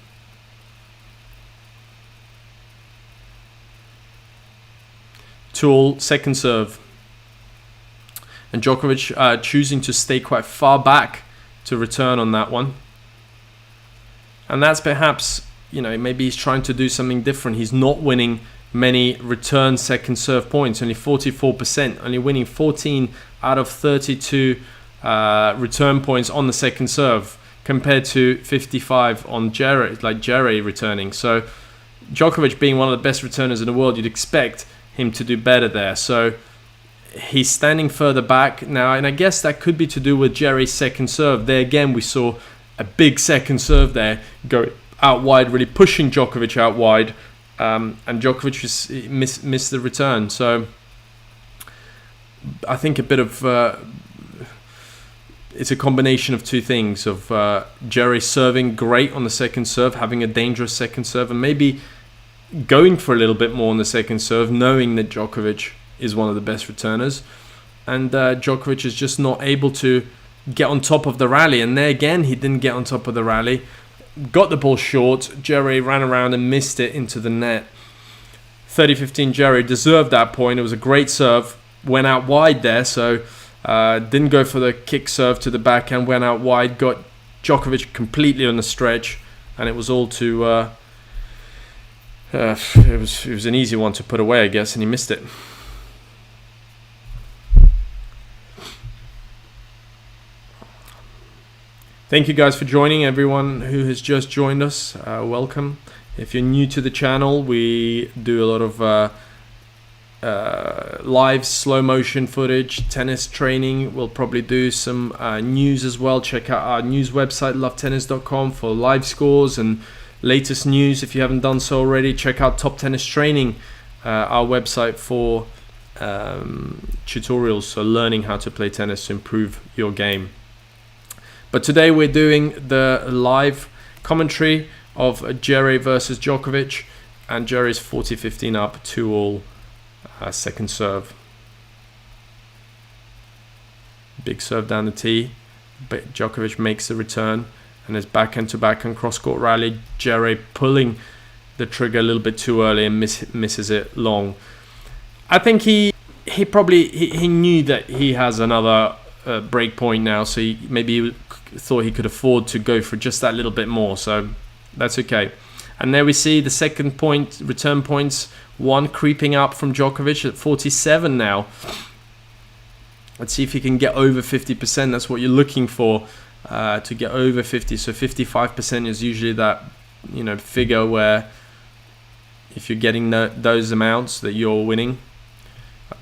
Tool, second serve. And Djokovic choosing to stay quite far back to return on that one. And that's perhaps, maybe he's trying to do something different. He's not winning many return second serve points, only 44%, only winning 14 out of 32 return points on the second serve, compared to 55 on Djere, like Djere returning. So Djokovic being one of the best returners in the world, you'd expect him to do better there. So he's standing further back now, and I guess that could be to do with Djere's second serve. There again, we saw a big second serve there, go out wide, really pushing Djokovic out wide, and Djokovic just missed the return. So I think a bit of it's a combination of two things, of Djere serving great on the second serve, having a dangerous second serve, and maybe going for a little bit more on the second serve, knowing that Djokovic is one of the best returners, and Djokovic is just not able to get on top of the rally. And there again, he didn't get on top of the rally, got the ball short. Djere ran around and missed it into the net. 30-15 Djere deserved that point. It was a great serve, went out wide there, so didn't go for the kick serve to the backhand, went out wide, got Djokovic completely on the stretch, and it was all to it was an easy one to put away, I guess, and he missed it. Thank you guys for joining. Everyone who has just joined us, welcome. If you're new to the channel, we do a lot of live slow motion footage, tennis training. We'll probably do some news as well. Check out our news website, lovetennis.com, for live scores and latest news. If you haven't done so already, check out Top Tennis Training, our website for tutorials, so learning how to play tennis to improve your game. But today we're doing the live commentary of Djere versus Djokovic, and Djere is 40-15 up, 2-all, second serve. Big serve down the tee, but Djokovic makes the return, and there's backhand to backhand cross-court rally. Djere pulling the trigger a little bit too early and misses it long. I think he knew that he has another break point now, so maybe thought he could afford to go for just that little bit more, so that's okay. And there we see the second point, return points, one creeping up from Djokovic at 47 now. Let's see if he can get over 50%. That's what you're looking for, to get over 50. So 55% is usually that figure where if you're getting those amounts that you're winning.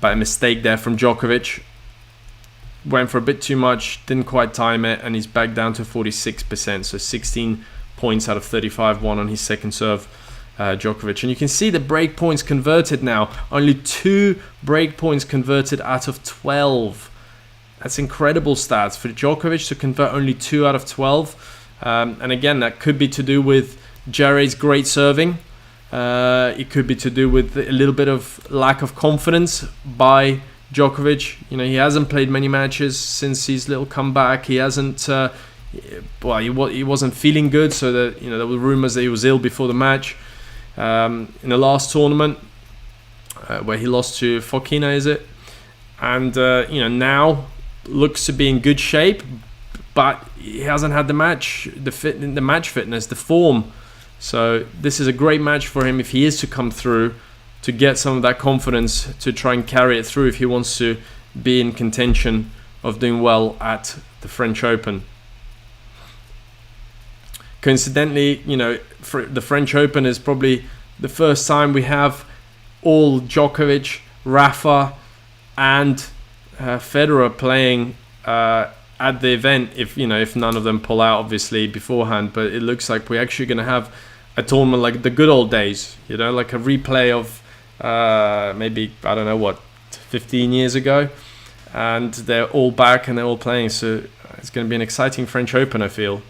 But a mistake there from Djokovic. Went for a bit too much, didn't quite time it, and he's back down to 46%. So 16 points out of 35 won on his second serve, Djokovic. And you can see the break points converted now. Only 2 break points converted out of 12. That's incredible stats for Djokovic to convert only 2 out of 12. And again, that could be to do with Djere's great serving. It could be to do with a little bit of lack of confidence by Djokovic, he hasn't played many matches since his little comeback. He hasn't, he wasn't feeling good, so that there were rumors that he was ill before the match. In the last tournament, where he lost to Fokina, is it? And now looks to be in good shape, but he hasn't had the match fitness, the form. So this is a great match for him if he is to come through, to get some of that confidence to try and carry it through if he wants to be in contention of doing well at the French Open. Coincidentally, the French Open is probably the first time we have all Djokovic, Rafa, and Federer playing at the event. If none of them pull out, obviously beforehand, but it looks like we're actually going to have a tournament like the good old days. Like a replay of maybe 15 years ago, and they're all back and they're all playing. So it's going to be an exciting French Open, I feel.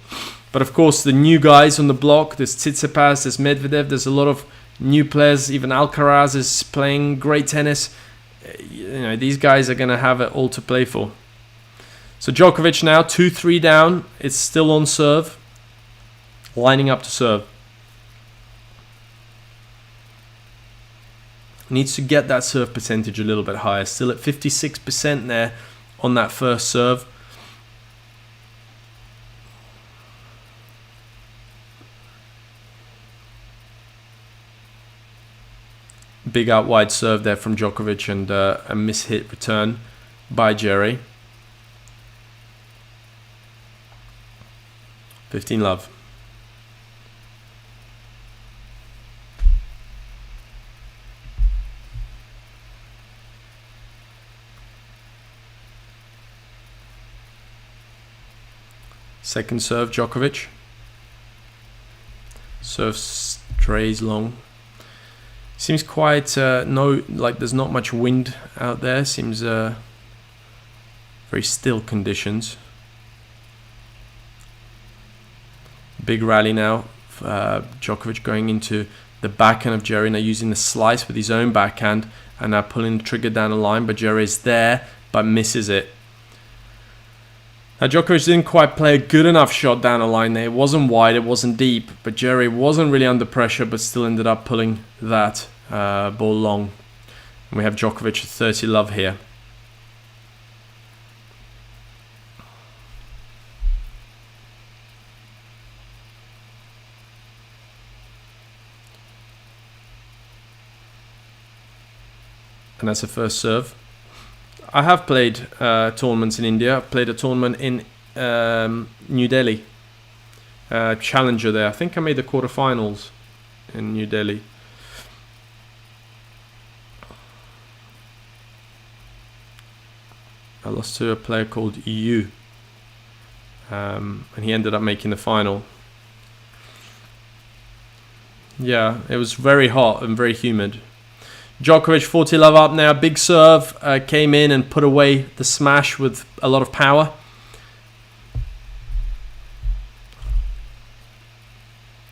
But of course, the new guys on the block, there's Tsitsipas, there's Medvedev, there's a lot of new players. Even Alcaraz is playing great tennis. These guys are going to have it all to play for. So Djokovic now 2-3 down. It's still on serve, lining up to serve. Needs to get that serve percentage a little bit higher. Still at 56% there on that first serve. Big out wide serve there from Djokovic, and a mishit return by Djere. 15-love. Second serve, Djokovic. Serve strays long. Seems quite there's not much wind out there. Seems very still conditions. Big rally now. Djokovic going into the backhand of Djere, now using the slice with his own backhand, and now pulling the trigger down the line. But Djere is there, but misses it. Now Djokovic didn't quite play a good enough shot down the line there. It wasn't wide, it wasn't deep, but Djere wasn't really under pressure, but still ended up pulling that ball long. And we have Djokovic at 30-love here. And that's the first serve. I have played tournaments in India. I've played a tournament in New Delhi. Challenger there. I think I made the quarterfinals in New Delhi. I lost to a player called EU. And he ended up making the final. Yeah, it was very hot and very humid. Djokovic 40-love up now, big serve, came in and put away the smash with a lot of power.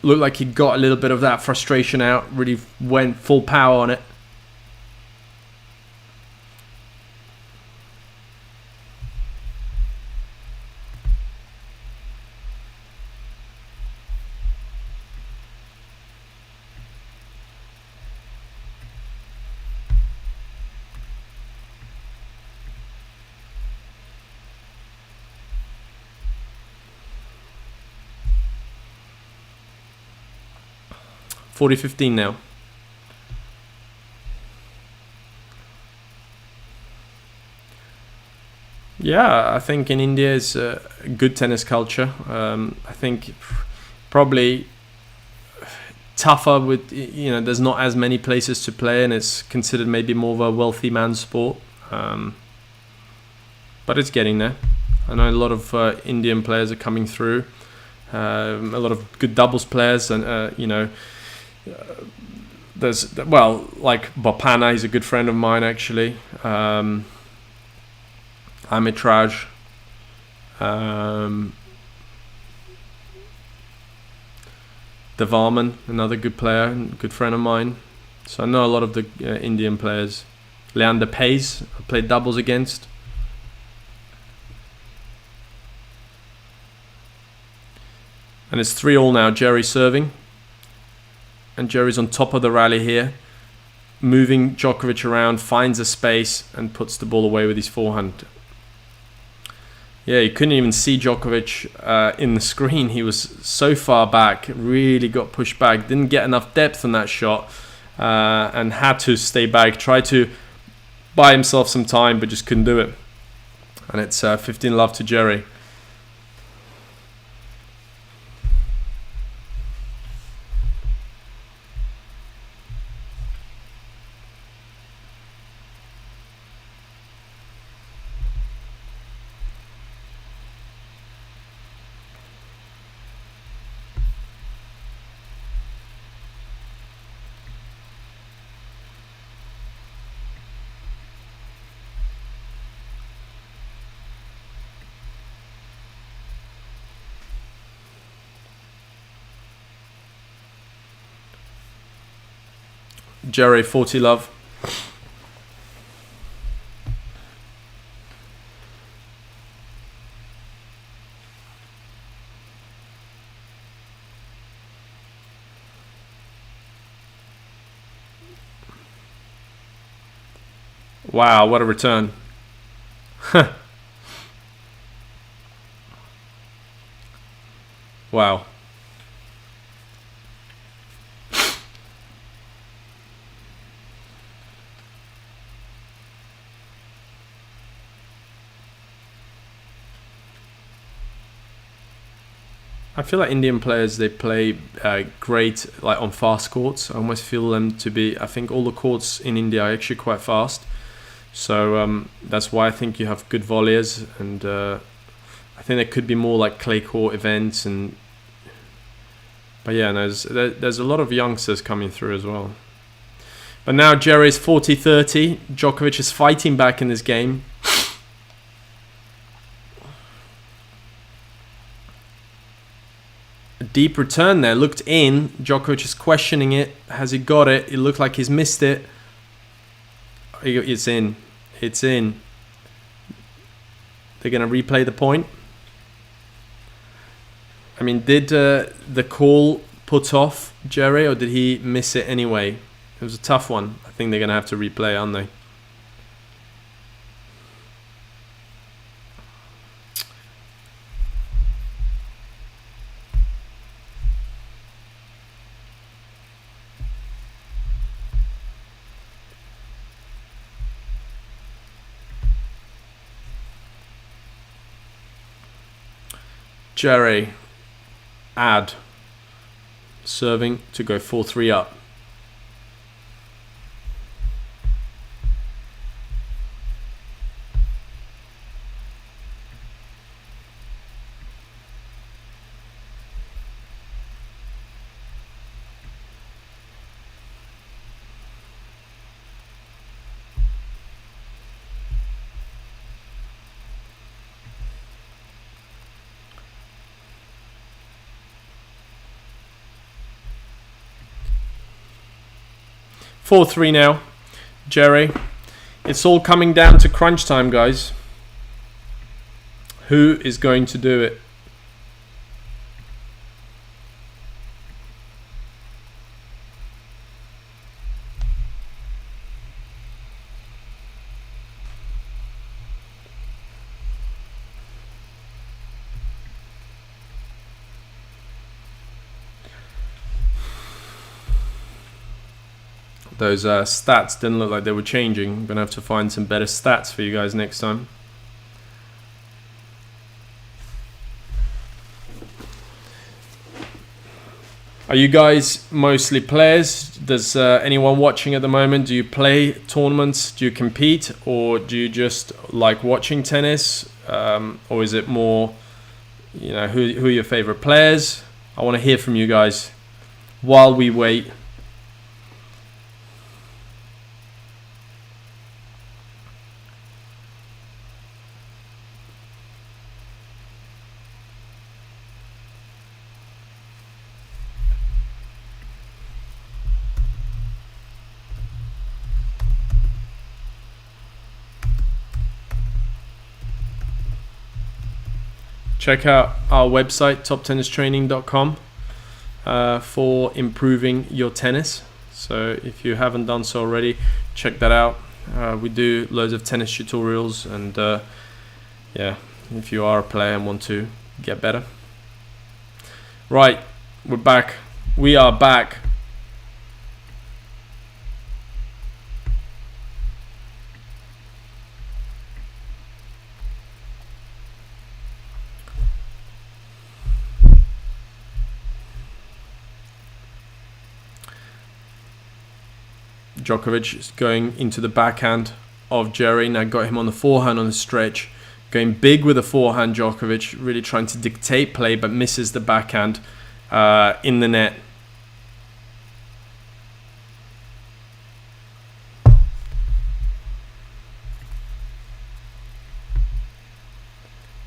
Looked like he got a little bit of that frustration out, really went full power on it. (40-15) now. Yeah, I think in India is a good tennis culture. I think probably tougher with, there's not as many places to play, and it's considered maybe more of a wealthy man's sport. But it's getting there. I know a lot of Indian players are coming through. A lot of good doubles players, and there's like Bopana, he's a good friend of mine actually. Amit Raj, Devarman, another good player, good friend of mine. So I know a lot of the Indian players. Leander Paes, I played doubles against. And it's 3-all now. Djere serving. And Djere's on top of the rally here. Moving Djokovic around, finds a space and puts the ball away with his forehand. Yeah, you couldn't even see Djokovic in the screen. He was so far back, really got pushed back. Didn't get enough depth on that shot and had to stay back. Tried to buy himself some time, but just couldn't do it. And it's 15-love to Djere. Djere 40-love. Wow, what a return. Wow. I feel like Indian players, they play great like on fast courts. I almost feel them to be, I think all the courts in India are actually quite fast. So that's why I think you have good volleys, and I think there could be more like clay court events. But yeah, there's a lot of youngsters coming through as well. But now Djere is 40-30. Djokovic is fighting back in this game. A deep return there, looked in. Djokovic is questioning it. Has he got it? It looked like he's missed it. It's in. It's in. They're going to replay the point. I mean, did the call put off Djere, or did he miss it anyway? It was a tough one. I think they're going to have to replay, aren't they? Djere, add, serving to go 4-3 up. Four 3 now, Djere. It's all coming down to crunch time, guys. Who is going to do it? Those stats didn't look like they were changing. I'm going to have to find some better stats for you guys next time. Are you guys mostly players? Does anyone watching at the moment, do you play tournaments? Do you compete? Or do you just like watching tennis? Or is it more, you know, who are your favorite players? I want to hear from you guys while we wait. check out our website, toptennistraining.com, for improving your tennis. So if you haven't done so already, check that out. We do loads of tennis tutorials, and yeah, if you are a player and want to get better. Right, we're back. We are back. Djokovic is going into the backhand of Djere. Now got him on the forehand on the stretch. Going big with the forehand, Djokovic. Really trying to dictate play, but misses the backhand in the net.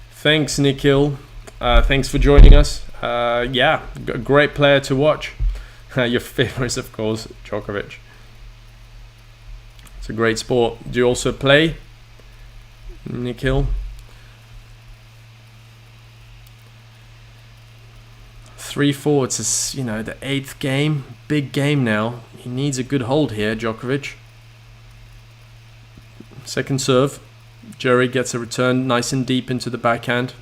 Thanks, Nikhil. Thanks for joining us. Yeah, a great player to watch. Your favourites, of course, Djokovic. It's a great sport. Do you also play, Nikhil? 3-4. It's the 8th game, big game now. He needs a good hold here, Djokovic. Second serve. Djere gets a return nice and deep into the backhand.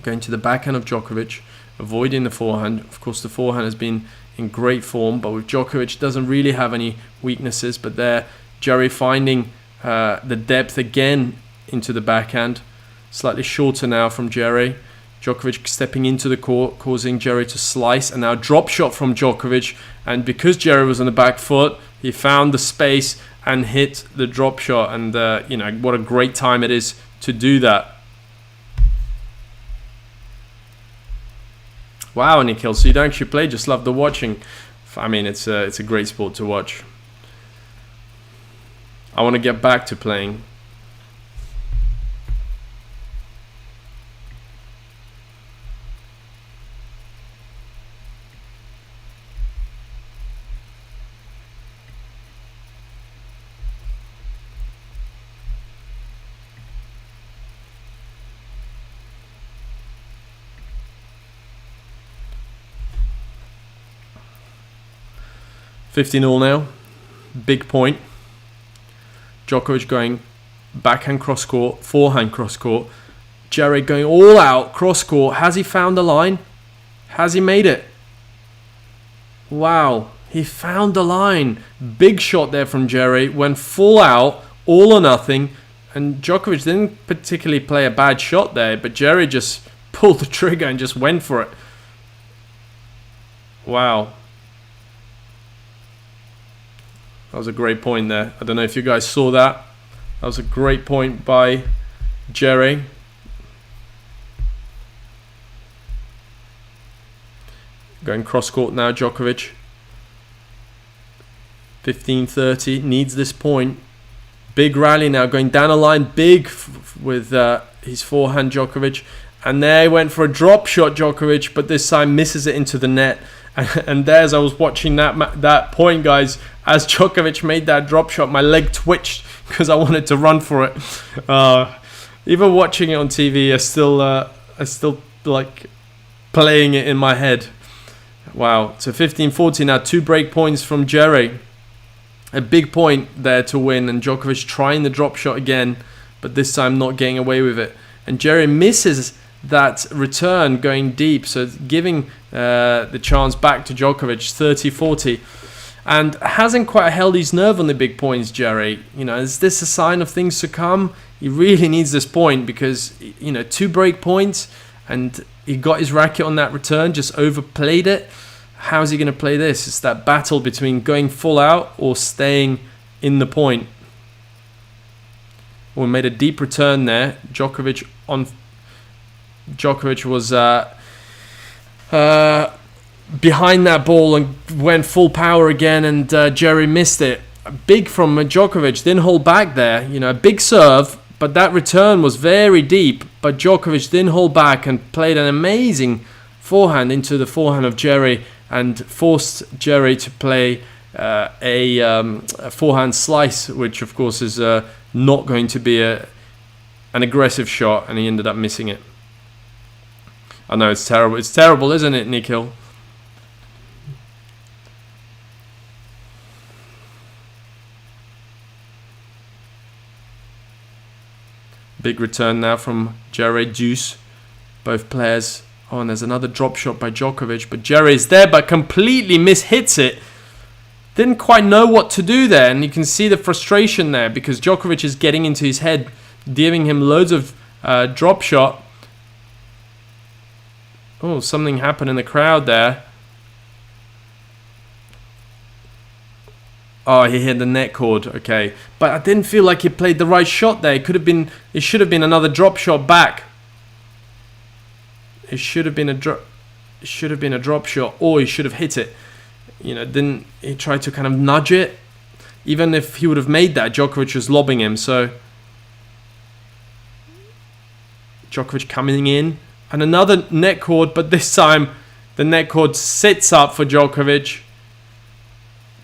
Going to the backhand of Djokovic, avoiding the forehand. Of course, the forehand has been in great form, but with Djokovic doesn't really have any weaknesses. But there, Djere finding the depth again into the backhand. Slightly shorter now from Djere. Djokovic stepping into the court, causing Djere to slice. And now drop shot from Djokovic. And because Djere was on the back foot, he found the space and hit the drop shot. And, what a great time it is to do that. Wow, Nikhil, so you don't actually play, just love the watching. I mean, it's a great sport to watch. I want to get back to playing. $15-all now. Big point. Djokovic going backhand cross court, forehand cross court. Djere going all out cross court. Has he found the line? Has he made it? Wow, he found the line. Big shot there from Djere. Went full out, all or nothing. And Djokovic didn't particularly play a bad shot there, but Djere just pulled the trigger and just went for it. Wow. That was a great point there. I don't know if you guys saw that. That was a great point by Djere. Going cross court now, Djokovic. 15-30, needs this point. Big rally now, going down the line, big with his forehand, Djokovic. And there he went for a drop shot, Djokovic, but this time misses it into the net. And there's, I was watching that point, guys, as Djokovic made that drop shot, my leg twitched because I wanted to run for it. Even watching it on TV, I still like playing it in my head. Wow. So 15-14 now, 2 break points from Djere. A big point there to win, and Djokovic trying the drop shot again, but this time not getting away with it. And Djere misses that return going deep, so giving the chance back to Djokovic, 30-40. And hasn't quite held his nerve on the big points, Djere. Is this a sign of things to come? He really needs this point because, 2 break points and he got his racket on that return, just overplayed it. How's he going to play this? It's that battle between going full out or staying in the point. We made a deep return there. Djokovic was behind that ball and went full power again, and Djere missed it. Big from Djokovic, didn't hold back there. A big serve, but that return was very deep. But Djokovic didn't hold back and played an amazing forehand into the forehand of Djere and forced Djere to play a forehand slice, which of course is not going to be an aggressive shot, and he ended up missing it. I know it's terrible. It's terrible, isn't it, Nikhil? Big return now from Djere, Deuce. Both players. Oh, and there's another drop shot by Djokovic. But Djere is there, but completely mishits it. Didn't quite know what to do there. And you can see the frustration there because Djokovic is getting into his head, giving him loads of drop shot. Oh, something happened in the crowd there. Oh, he hit the net cord. Okay, but I didn't feel like he played the right shot there. It could have been. It should have been another drop shot back. It should have been a drop. It should have been a drop shot, or he should have hit it. You know, didn't he try to kind of nudge it? Even if he would have made that, Djokovic was lobbing him. So Djokovic coming in and another net cord, but this time the net cord sits up for Djokovic.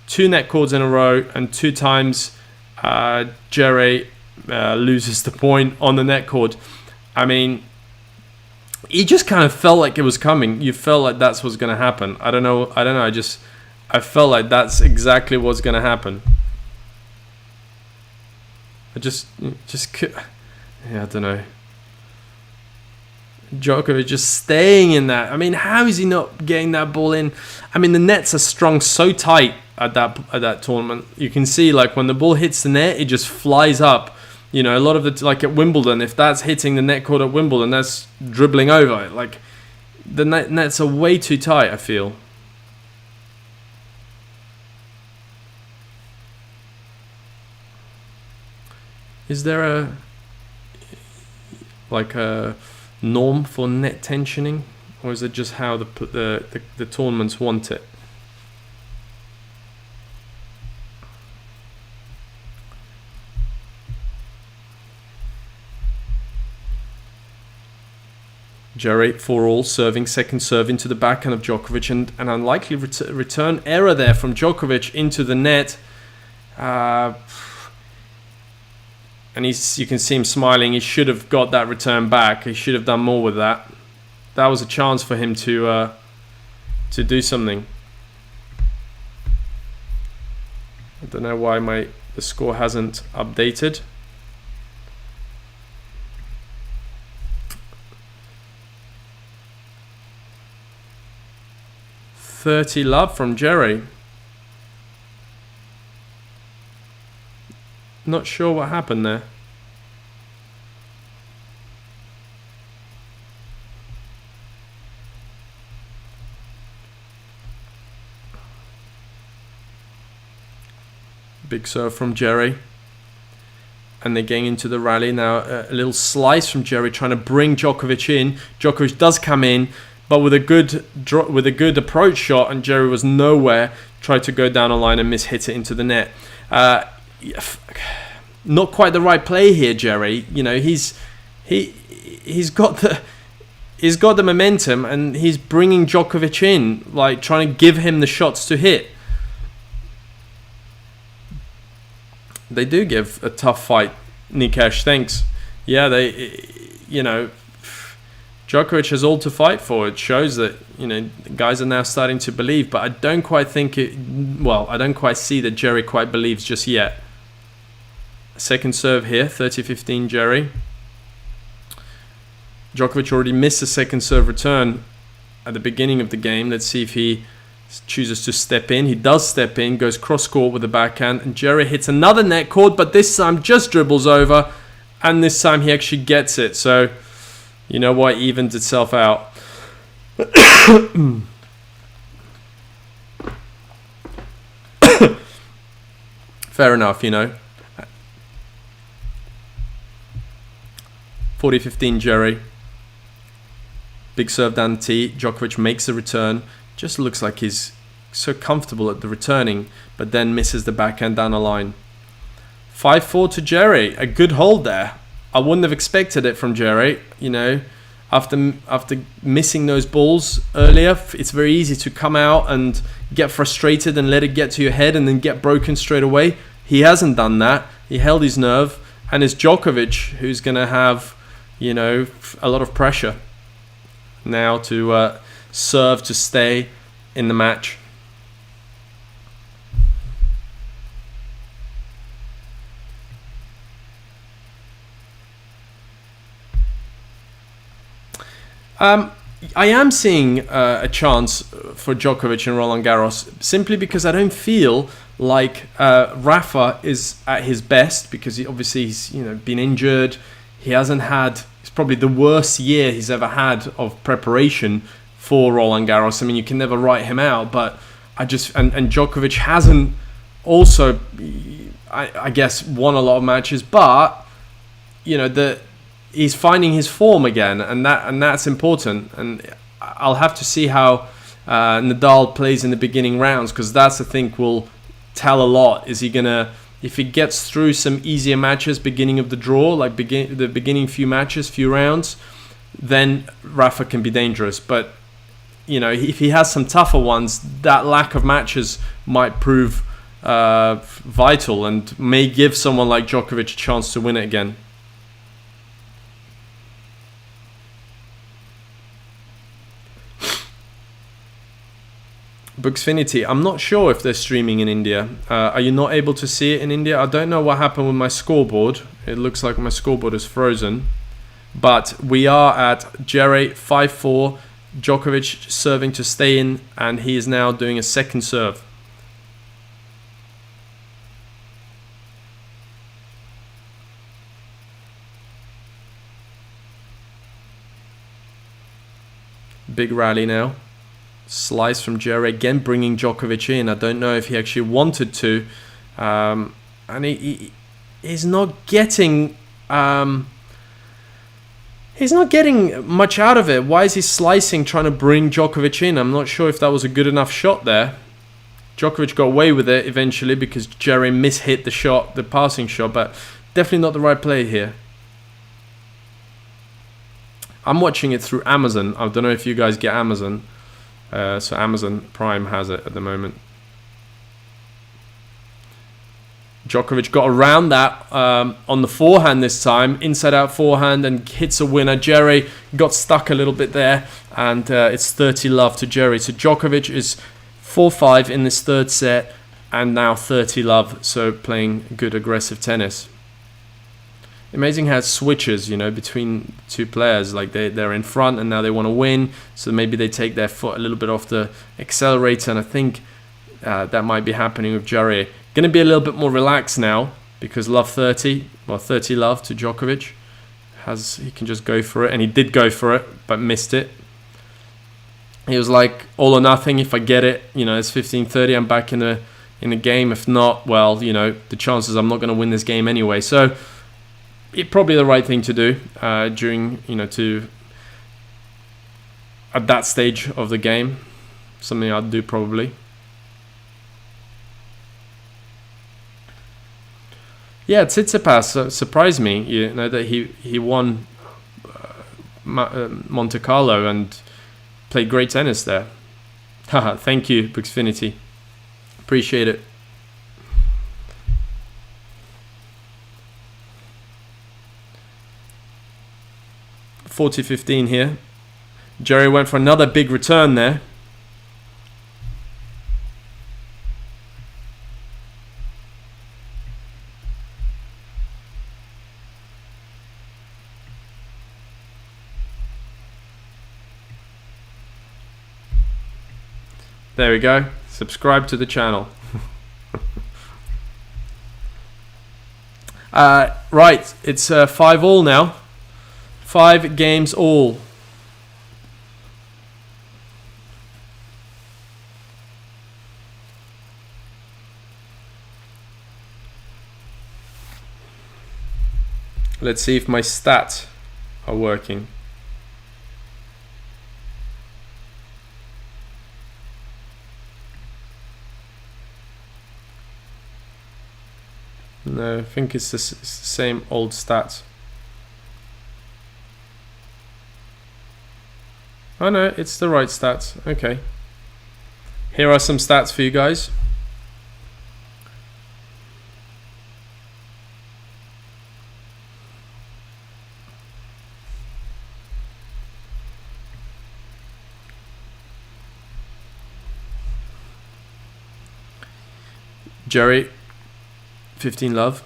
2 net cords in a row, and 2 times Djere loses the point on the net cord. I mean, he just kind of felt like it was coming. You felt like that's what's going to happen. I don't know. I felt like that's exactly what's going to happen. I don't know. Djokovic just staying in that. I mean, how is he not getting that ball in? I mean, the nets are strung so tight at that tournament. You can see, like, when the ball hits the net, it just flies up. You know, a lot of the, like at Wimbledon, if that's hitting the net cord at Wimbledon, that's dribbling over. Like, the nets are way too tight, I feel. Is there a norm for net tensioning, or is it just how the tournaments want it? Djere 4-all, serving, second serve into the backhand of Djokovic, and an unlikely return error there from Djokovic into the net. And you can see him smiling. He should have got that return back. He should have done more with that. That was a chance for him to do something. I don't know why the score hasn't updated. .30 love from Djere. Not sure what happened there. Big serve from Djere. And they're getting into the rally now. A little slice from Djere trying to bring Djokovic in. Djokovic does come in, but with a good approach shot, and Djere was nowhere. Tried to go down a line and miss-hit it into the net. Not quite the right play here, Djere. You know, he's got the momentum, and he's bringing Djokovic in, like trying to give him the shots to hit. They do give a tough fight, Nikesh. Thanks. Yeah, Djokovic has all to fight for. It shows that, guys are now starting to believe, but I don't quite see that Djere quite believes just yet. Second serve here, 30-15 Djere. Djokovic already missed a second serve return at the beginning of the game. Let's see if he chooses to step in. He does step in, goes cross-court with the backhand, and Djere hits another net cord, but this time just dribbles over, and this time he actually gets it. So, you know what, evens itself out. Fair enough, 40-15 Djere. Big serve down the tee. Djokovic makes a return. Just looks like he's so comfortable at the returning, but then misses the backhand down the line. 5-4 to Djere. A good hold there. I wouldn't have expected it from Djere. After missing those balls earlier, it's very easy to come out and get frustrated and let it get to your head and then get broken straight away. He hasn't done that. He held his nerve, and it's Djokovic who's going to have, a lot of pressure. now to serve to stay in the match. I am seeing a chance for Djokovic and Roland Garros simply because I don't feel like Rafa is at his best, because he's been injured. He hasn't had. It's probably the worst year he's ever had of preparation for Roland Garros. I mean, you can never write him out, but and Djokovic hasn't also, I guess, won a lot of matches, but he's finding his form again, and that's important. And I'll have to see how Nadal plays in the beginning rounds, because that's, I think, will tell a lot. Is he gonna, if he gets through some easier matches beginning of the draw, like the beginning few rounds, then Rafa can be dangerous. But if he has some tougher ones, that lack of matches might prove vital and may give someone like Djokovic a chance to win it again. Buxfinity, I'm not sure if they're streaming in India. Are you not able to see it in India? I don't know what happened with my scoreboard. It looks like my scoreboard is frozen. But we are at Djere 5-4. Djokovic serving to stay in, and he is now doing a second serve. Big rally now. Slice from Djere again, bringing Djokovic in. I don't know if he actually wanted to, and he's not getting much out of it. Why is he slicing, trying to bring Djokovic in? I'm not sure if that was a good enough shot there. Djokovic got away with it eventually because Djere mishit the passing shot, but definitely not the right play here. I'm watching it through Amazon. I don't know if you guys get Amazon. So Amazon Prime has it at the moment. Djokovic got around that on the forehand this time, inside out forehand, and hits a winner. Djere got stuck a little bit there, and it's 30-love to Djere. So Djokovic is 4-5 in this third set, and now 30-love. So playing good aggressive tennis. Amazing how it switches, between two players. Like they're in front and now they want to win, so maybe they take their foot a little bit off the accelerator, and I think that might be happening with Djere. Going to be a little bit more relaxed now because 30-love to Djokovic. He can just go for it, and he did go for it but missed it. He was like all or nothing. If I get it, it's 15-30, I'm back in the game. If not, well, the chances I'm not going to win this game anyway. So it's probably the right thing to do during, at that stage of the game. Something I'd do probably. Yeah, Tsitsipas surprised me, that he won Monte Carlo and played great tennis there. Haha, thank you, Buxfinity. Appreciate it. $40-15 here. Djere went for another big return there. There we go. Subscribe to the channel. Right, it's 5-all now. 5 games all. Let's see if my stats are working. No, I think it's the same old stats. Oh no, it's the right stats. Okay. Here are some stats for you guys. Djere, 15 love.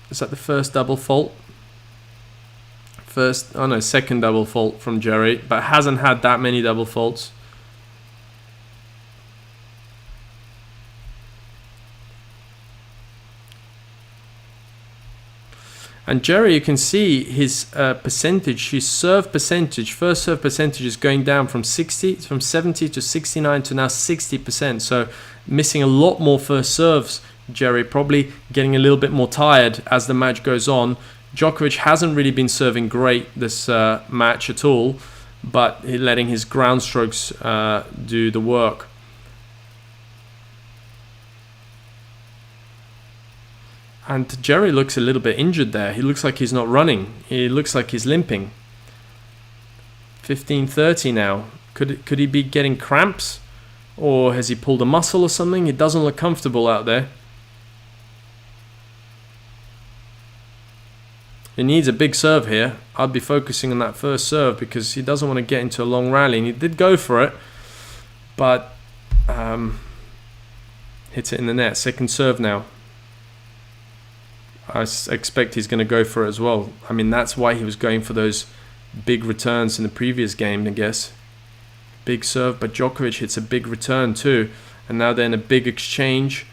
Is that the first double fault? Second double fault from Djere, but hasn't had that many double faults. And Djere, you can see his percentage, his serve percentage, first serve percentage is going down from 70 to 69 to now 60%. So missing a lot more first serves. Djere probably getting a little bit more tired as the match goes on. Djokovic hasn't really been serving great this match at all, but letting his ground strokes do the work. And Djere looks a little bit injured there. He looks like he's not running. He looks like he's limping. 15:30 now. Could he be getting cramps? Or has he pulled a muscle or something? It doesn't look comfortable out there. He needs a big serve here. I'd be focusing on that first serve because he doesn't want to get into a long rally. And he did go for it, but hits it in the net. Second serve now. I expect he's going to go for it as well. I mean, that's why he was going for those big returns in the previous game, I guess. Big serve, but Djokovic hits a big return too. And now they're in a big exchange.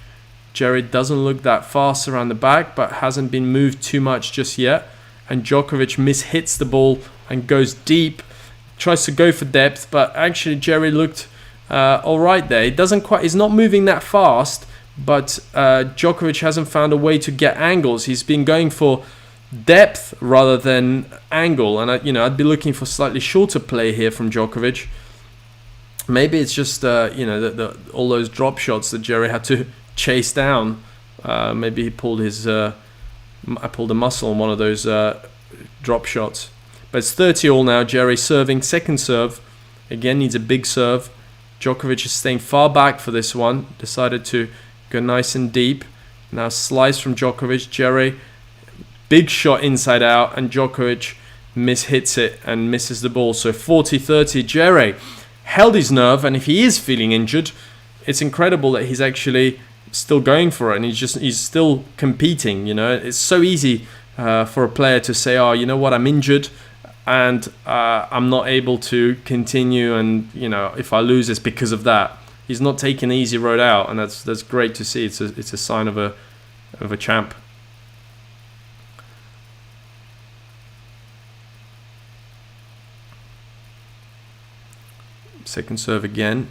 Djere doesn't look that fast around the back, but hasn't been moved too much just yet. And Djokovic mishits the ball and goes deep. Tries to go for depth, but actually Djere looked all right there. He's not moving that fast. But Djokovic hasn't found a way to get angles. He's been going for depth rather than angle, and I'd be looking for slightly shorter play here from Djokovic. Maybe it's just all those drop shots that Djere had to chase down. Maybe he pulled I pulled a muscle on one of those drop shots. But it's 30-all now. Djere serving second serve. Again needs a big serve. Djokovic is staying far back for this one. Decided to go nice and deep. Now slice from Djokovic. Djere, big shot inside out, and Djokovic mishits it and misses the ball. So 40-30. Djere held his nerve, and if he is feeling injured, it's incredible that he's actually still going for it, and he's still competing. It's so easy for a player to say, "Oh, you know what? I'm injured, and I'm not able to continue, and if I lose, it's because of that." He's not taking the easy road out, and that's great to see. It's a sign of a champ. Second serve again.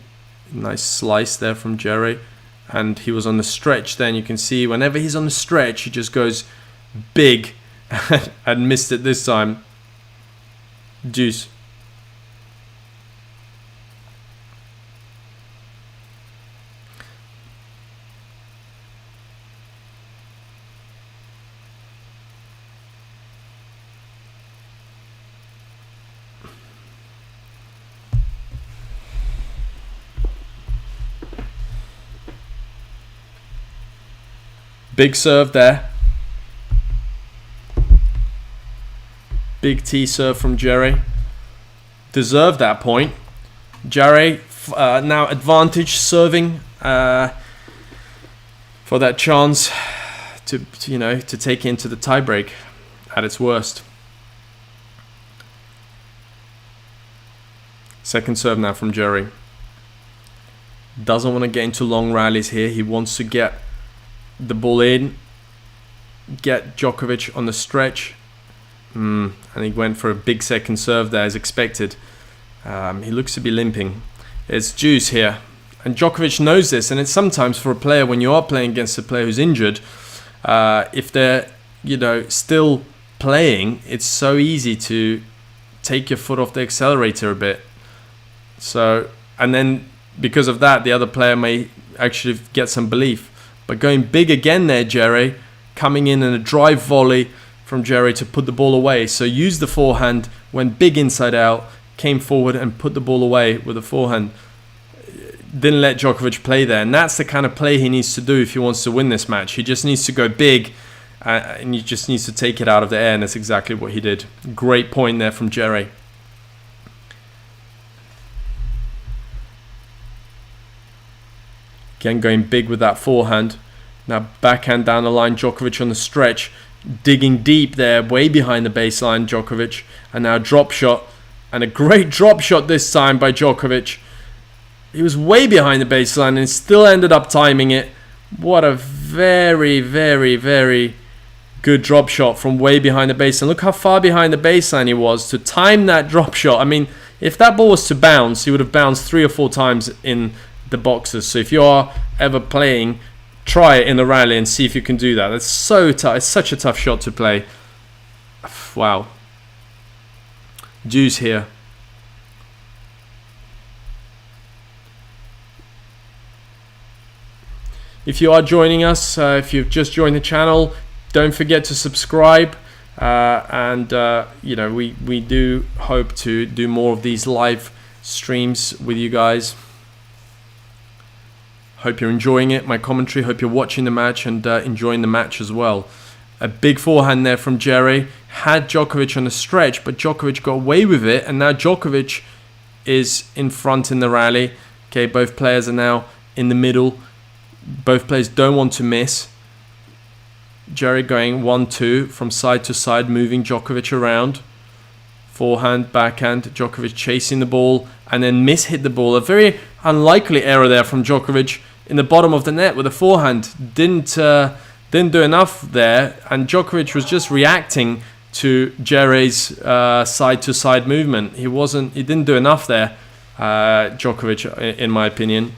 Nice slice there from Djere. And he was on the stretch then. You can see whenever he's on the stretch, he just goes big and missed it this time. Deuce. Big serve there. Big T serve from Djere. Deserved that point. Djere now advantage serving for that chance to take into the tiebreak at its worst. Second serve now from Djere. Doesn't want to get into long rallies here. He wants to get the ball in, get Djokovic on the stretch, and he went for a big second serve there as expected. He looks to be limping. It's juice here, and Djokovic knows this, and it's sometimes for a player, when you are playing against a player who's injured, if they're still playing, it's so easy to take your foot off the accelerator a bit. So, and then because of that, the other player may actually get some belief. But going big again there, Djere, coming in and a drive volley from Djere to put the ball away. So used the forehand, went big inside out, came forward and put the ball away with a forehand. Didn't let Djokovic play there. And that's the kind of play he needs to do if he wants to win this match. He just needs to go big and he just needs to take it out of the air. And that's exactly what he did. Great point there from Djere. Again, going big with that forehand. Now backhand down the line, Djokovic on the stretch. Digging deep there, way behind the baseline, Djokovic. And now drop shot. And a great drop shot this time by Djokovic. He was way behind the baseline and still ended up timing it. What a very, very, very good drop shot from way behind the baseline. Look how far behind the baseline he was to time that drop shot. I mean, if that ball was to bounce, he would have bounced 3 or 4 times in the boxes. So if you are ever playing, try it in the rally and see if you can do that. That's so tough. It's such a tough shot to play. Wow. Deuce here. If you are joining us, if you've just joined the channel, don't forget to subscribe. You know, we do hope to do more of these live streams with you guys. Hope you're enjoying it, my commentary. Hope you're watching the match and enjoying the match as well. A big forehand there from Djere. Had Djokovic on the stretch, but Djokovic got away with it. And now Djokovic is in front in the rally. Okay, both players are now in the middle. Both players don't want to miss. Djere going 1-2 from side to side, moving Djokovic around. Forehand, backhand, Djokovic chasing the ball and then hit the ball. A very unlikely error there from Djokovic in the bottom of the net with a forehand. Didn't do enough there, and Djokovic was just reacting to Djere's side to side movement. He didn't do enough there, Djokovic, in my opinion.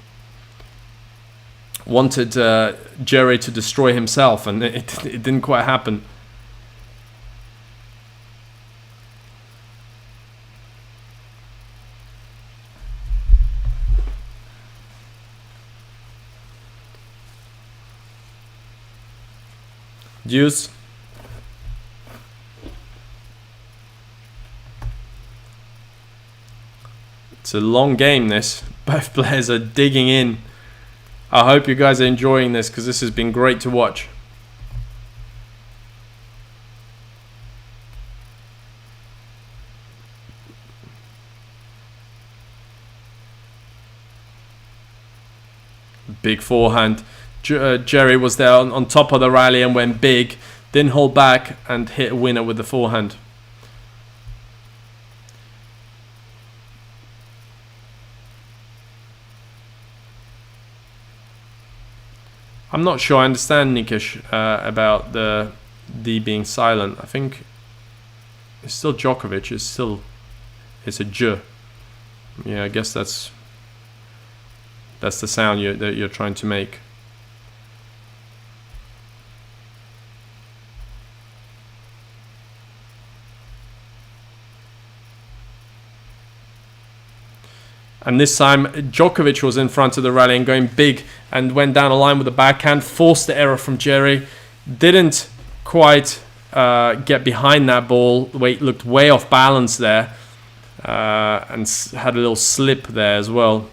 Wanted Djere to destroy himself, and it didn't quite happen. Deuce. It's a long game, this. Both players are digging in. I hope you guys are enjoying this because this has been great to watch. Big forehand. Djere was there on top of the rally and went big. Didn't hold back and hit a winner with the forehand. I'm not sure I understand, Nikish, about the D being silent. I think it's still Djokovic. It's a J. Yeah, I guess that's the sound that you're trying to make. And this time, Djokovic was in front of the rally and going big and went down the line with the backhand, forced the error from Djere. Didn't quite get behind that ball. Looked way off balance there and had a little slip there as well.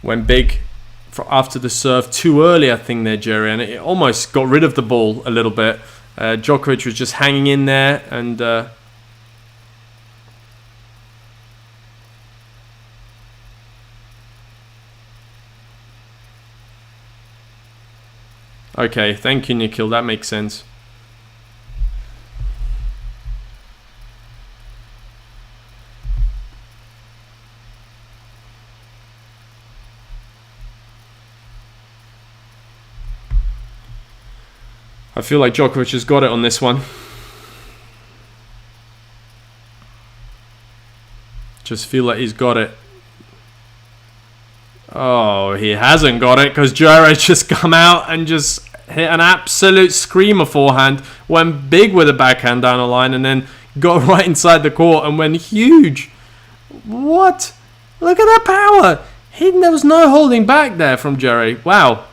Went big after the serve too early, I think, there, Djere, and it almost got rid of the ball a little bit. Djokovic was just hanging in there, and okay, thank you, Nikhil, that makes sense. I feel like Djokovic has got it on this one. Just feel like he's got it. Oh, he hasn't got it because Djere's just come out and just hit an absolute screamer forehand. Went big with a backhand down the line and then got right inside the court and went huge. What? Look at that power. There was no holding back there from Djere. Wow.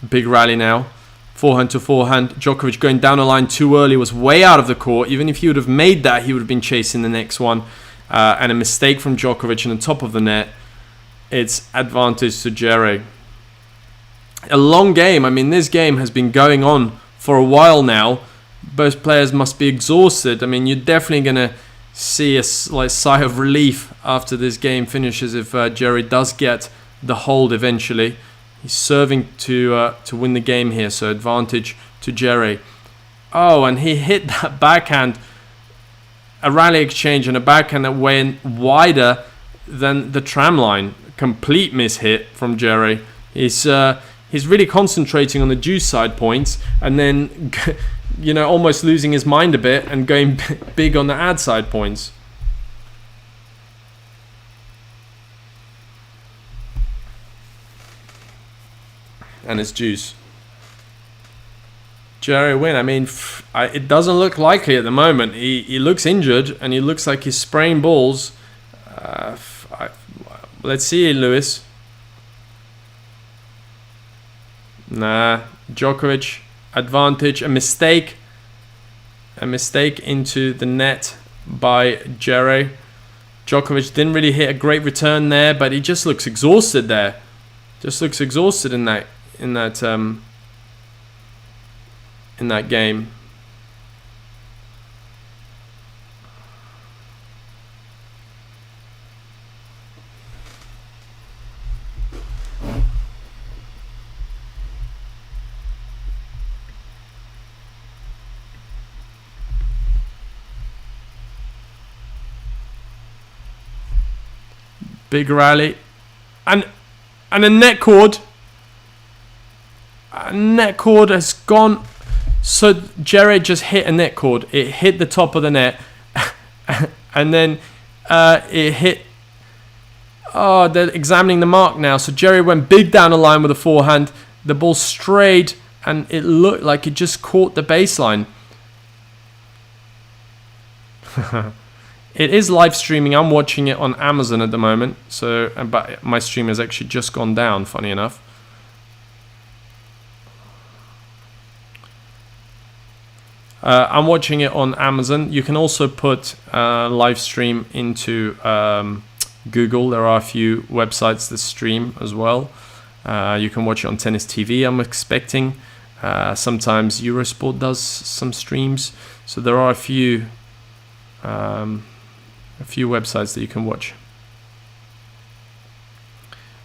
Big rally now Forehand to forehand. Djokovic going down the line too early, was way out of the court. Even if he would have made that, he would have been chasing the next one. And a mistake from Djokovic on the top of the net. It's advantage to Djere. A long game. I mean, this game has been going on for a while now. Both players must be exhausted. I mean, you're definitely going to see a slight sigh of relief after this game finishes if Djere does get the hold eventually. He's serving to win the game here, so advantage to Djere. Oh, and he hit that backhand, a rally exchange and a backhand that went wider than the tram line. Complete mishit from Djere. He's really concentrating on the deuce side points and then, you know, almost losing his mind a bit and going big on the ad side points. And it's deuce. Djere win. I mean, it doesn't look likely at the moment. He looks injured and he looks like he's spraying balls. Let's see, Lewis. Nah, Djokovic, advantage, a mistake into the net by Djere. Djokovic didn't really hit a great return there, but he just looks exhausted there. Just looks exhausted in that game. Big rally, and a net cord. A net cord has gone. So Djere just hit a net cord. It hit the top of the net, and then it hit. Oh, they're examining the mark now. So Djere went big down the line with a forehand. The ball strayed, and it looked like it just caught the baseline. It is live streaming. I'm watching it on Amazon at the moment. So, but my stream has actually just gone down, funny enough. I'm watching it on Amazon. You can also put live stream into Google. There are a few websites that stream as well. You can watch it on Tennis TV, I'm expecting. Sometimes Eurosport does some streams. So there are a few websites that you can watch.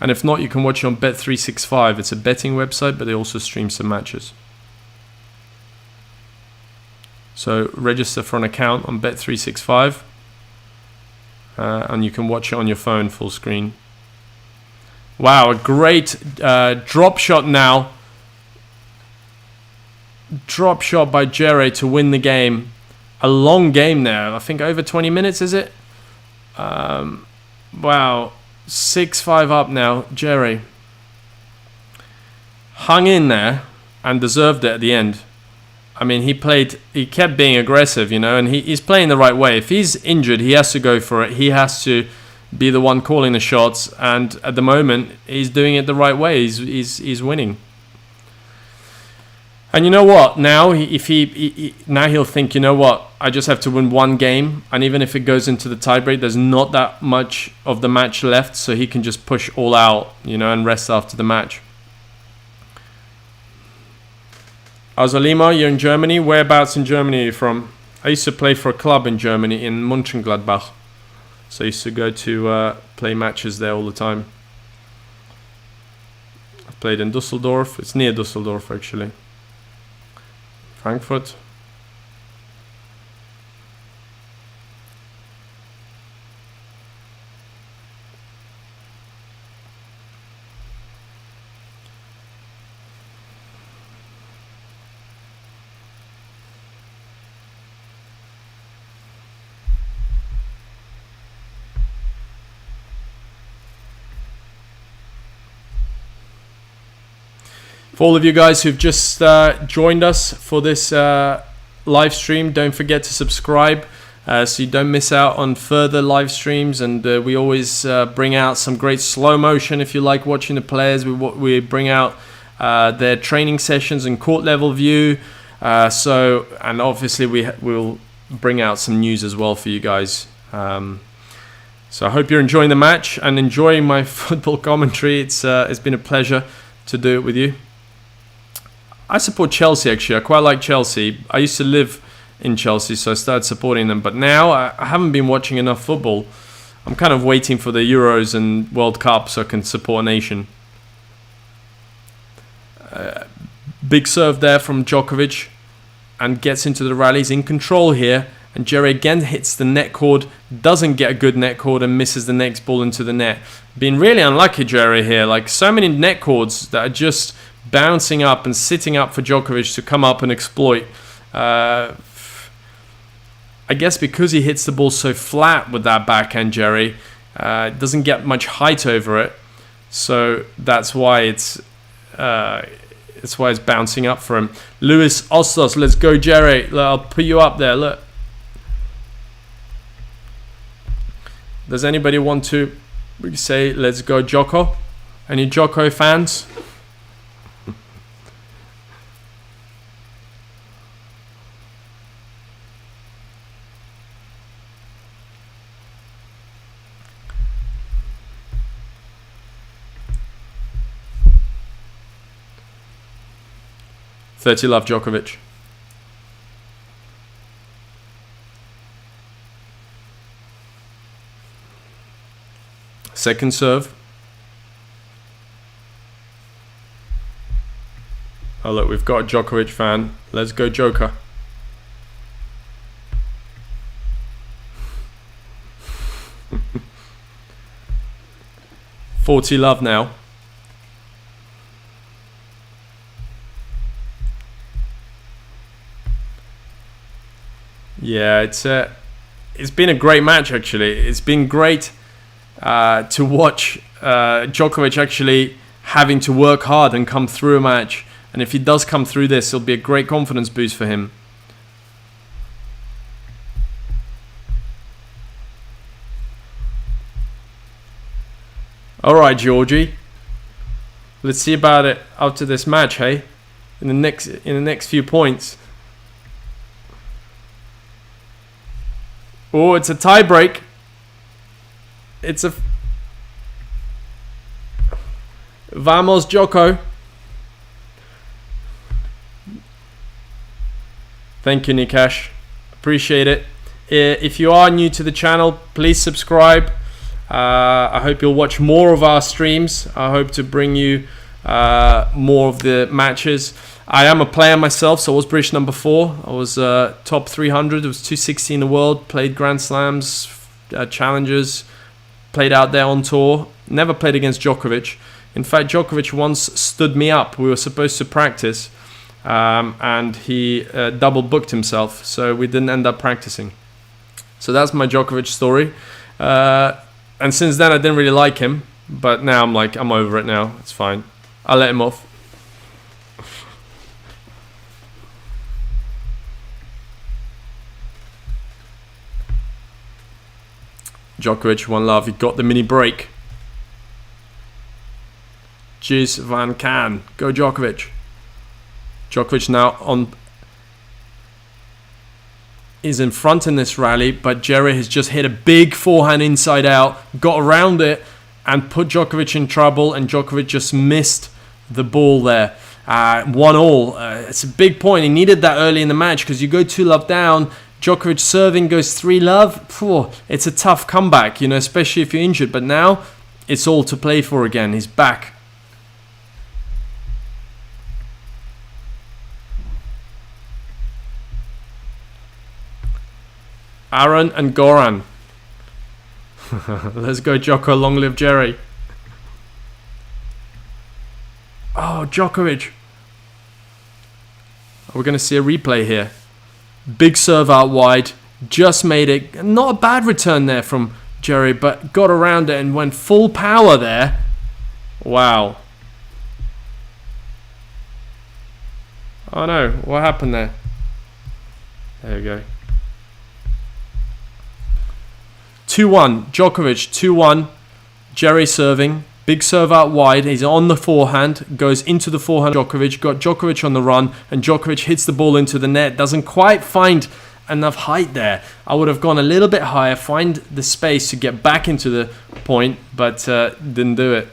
And if not, you can watch it on Bet365. It's a betting website, but they also stream some matches. So register for an account on Bet365 and you can watch it on your phone full screen. Wow, a great drop shot now. Drop shot by Djere to win the game. A long game there. I think over 20 minutes, is it? Wow. 6-5 up now. Djere hung in there and deserved it at the end. I mean, he kept being aggressive, you know, and he's playing the right way. If he's injured, he has to go for it. He has to be the one calling the shots. And at the moment, he's doing it the right way. He's winning. And you know what? Now, now he'll think, you know what? I just have to win one game. And even if it goes into the tiebreak, there's not that much of the match left. So he can just push all out, you know, and rest after the match. Azalima, you're in Germany. Whereabouts in Germany are you from? I used to play for a club in Germany, in Mönchengladbach. So I used to go to play matches there all the time. I played in Düsseldorf. It's near Düsseldorf, actually. Frankfurt. For all of you guys who've just joined us for this live stream, don't forget to subscribe so you don't miss out on further live streams. And we always bring out some great slow motion if you like watching the players. We bring out their training sessions and court level view. And obviously we'll bring out some news as well for you guys. So I hope you're enjoying the match and enjoying my football commentary. It's been a pleasure to do it with you. I support Chelsea, actually. I quite like Chelsea. I used to live in Chelsea, so I started supporting them. But now I haven't been watching enough football. I'm kind of waiting for the Euros and World Cup so I can support a nation. Big serve there from Djokovic and gets into the rallies, in control here. And Djere again hits the net cord, doesn't get a good net cord and misses the next ball into the net. Being really unlucky, Djere here. Like, so many net cords that are just bouncing up and sitting up for Djokovic to come up and exploit. I guess because he hits the ball so flat with that backhand, Djere, it doesn't get much height over it. So that's why it's bouncing up for him. Luis Ostos, let's go, Djere. I'll put you up there. Look. Does anybody want to say, let's go, Djoko? Any Djoko fans? $30 love, Djokovic. Second serve. Oh look, we've got a Djokovic fan. Let's go, Joker. $40 love now. Yeah, it's been a great match, actually. It's been great to watch Djokovic actually having to work hard and come through a match. And if he does come through this, it'll be a great confidence boost for him. All right, Georgie. Let's see about it after this match, hey? In the next few points. Oh, it's a tie break. It's a... Vamos, Djoko. Thank you, Nikash. Appreciate it. If you are new to the channel, please subscribe. I hope you'll watch more of our streams. I hope to bring you more of the matches. I am a player myself, so I was British number 4. I was top 300. It was 260 in the world. Played Grand Slams, Challengers. Played out there on tour. Never played against Djokovic. In fact, Djokovic once stood me up. We were supposed to practice, and he double booked himself, so we didn't end up practicing. So that's my Djokovic story. And since then, I didn't really like him, but now I'm over it now. It's fine. I'll let him off. Djokovic, one love. He got the mini break. Jis Van Kan. Go, Djokovic. Djokovic now is in front in this rally, but Djere has just hit a big forehand inside out, got around it, and put Djokovic in trouble, and Djokovic just missed the ball there. 1-1. It's a big point. He needed that early in the match because you go 2-love down. Djokovic serving goes 3-love. It's a tough comeback, especially if you're injured. But now it's all to play for again. He's back. Aaron and Goran. Let's go, Djoko. Long live Djere. Oh, Djokovic. We're going to see a replay here. Big serve out wide. Just made it. Not a bad return there from Djere, but got around it and went full power there. Wow. Oh no, what happened there? There we go. 2-1. Djokovic, 2-1. Djere serving. Big serve out wide. He's on the forehand. Goes into the forehand. Djokovic. Got Djokovic on the run. And Djokovic hits the ball into the net. Doesn't quite find enough height there. I would have gone a little bit higher. Find the space to get back into the point. But didn't do it.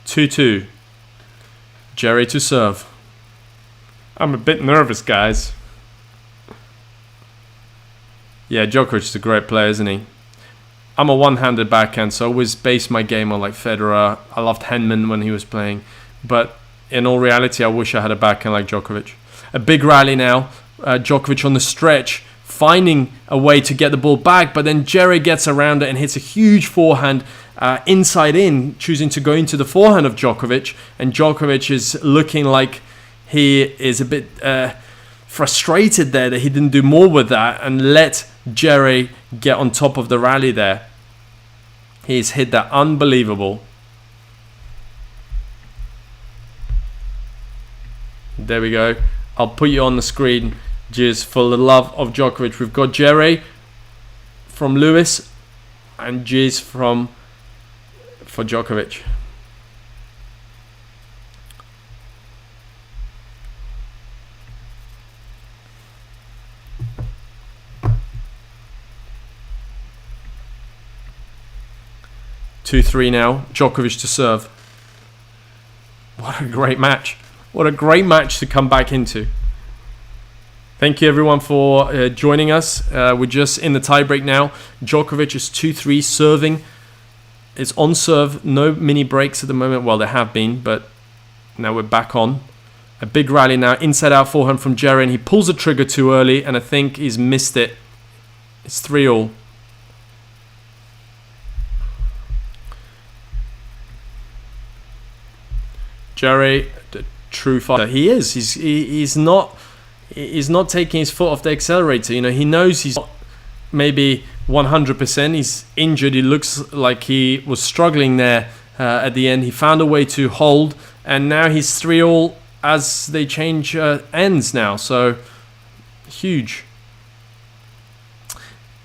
Two. Djere to serve. I'm a bit nervous, guys. Yeah, Djokovic is a great player, isn't he? I'm a one-handed backhand, so I always base my game on like Federer. I loved Henman when he was playing. But in all reality, I wish I had a backhand like Djokovic. A big rally now. Djokovic on the stretch, finding a way to get the ball back, but then Djere gets around it and hits a huge forehand inside in, choosing to go into the forehand of Djokovic. And Djokovic is looking like he is a bit frustrated there that he didn't do more with that and let Djere get on top of the rally there. He's hit that unbelievable. There we go. I'll put you on the screen just for the love of Djokovic. We've got Djere from Lewis and Giz for Djokovic. Two-three now. Djokovic to serve. What a great match. What a great match to come back into. Thank you everyone for joining us. We're just in the tiebreak now. Djokovic is 2-3 serving. It's on serve. No mini breaks at the moment. Well, there have been, but now we're back on. A big rally now. Inside out forehand from Djere, and he pulls the trigger too early, and I think he's missed it. It's 3-all. Djere, the true fighter. He is. He's not taking his foot off the accelerator. You know, he knows he's not maybe 100%. He's injured. He looks like he was struggling there at the end. He found a way to hold, and now he's 3-all as they change ends now. So huge.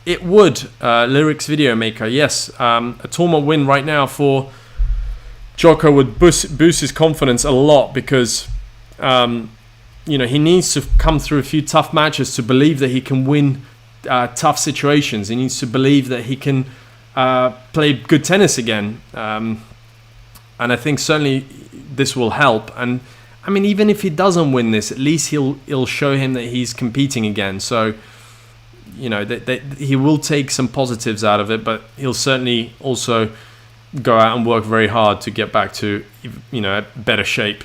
It would lyrics video maker. Yes, a tournament win right now for Djoko would boost his confidence a lot because, you know, he needs to come through a few tough matches to believe that he can win tough situations. He needs to believe that he can play good tennis again. And I think certainly this will help. And I mean, even if he doesn't win this, at least he'll show him that he's competing again. So, you know, that he will take some positives out of it, but he'll certainly also go out and work very hard to get back to, you know, better shape.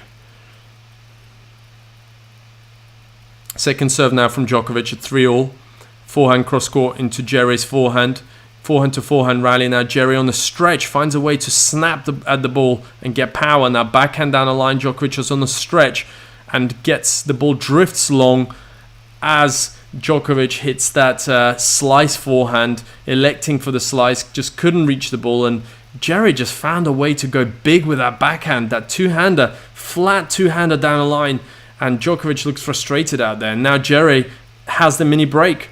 Second serve now from Djokovic at 3-all. Forehand cross court into Djere's forehand. Forehand to forehand rally now. Djere on the stretch finds a way to snap at the ball and get power. Now backhand down the line. Djokovic is on the stretch and gets the ball, drifts long as Djokovic hits that slice forehand, electing for the slice, just couldn't reach the ball, and Djere just found a way to go big with that backhand, that two-hander, flat two-hander down the line, and Djokovic looks frustrated out there. Now Djere has the mini break.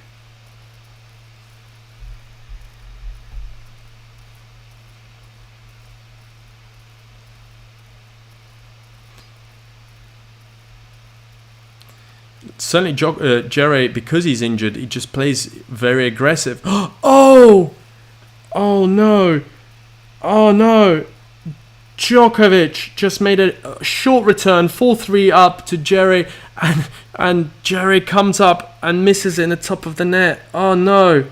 Certainly Djere, because he's injured, he just plays very aggressive. Oh no. Oh no, Djokovic just made a short return, 4-3 up to Djere, and Djere comes up and misses it in the top of the net. Oh no.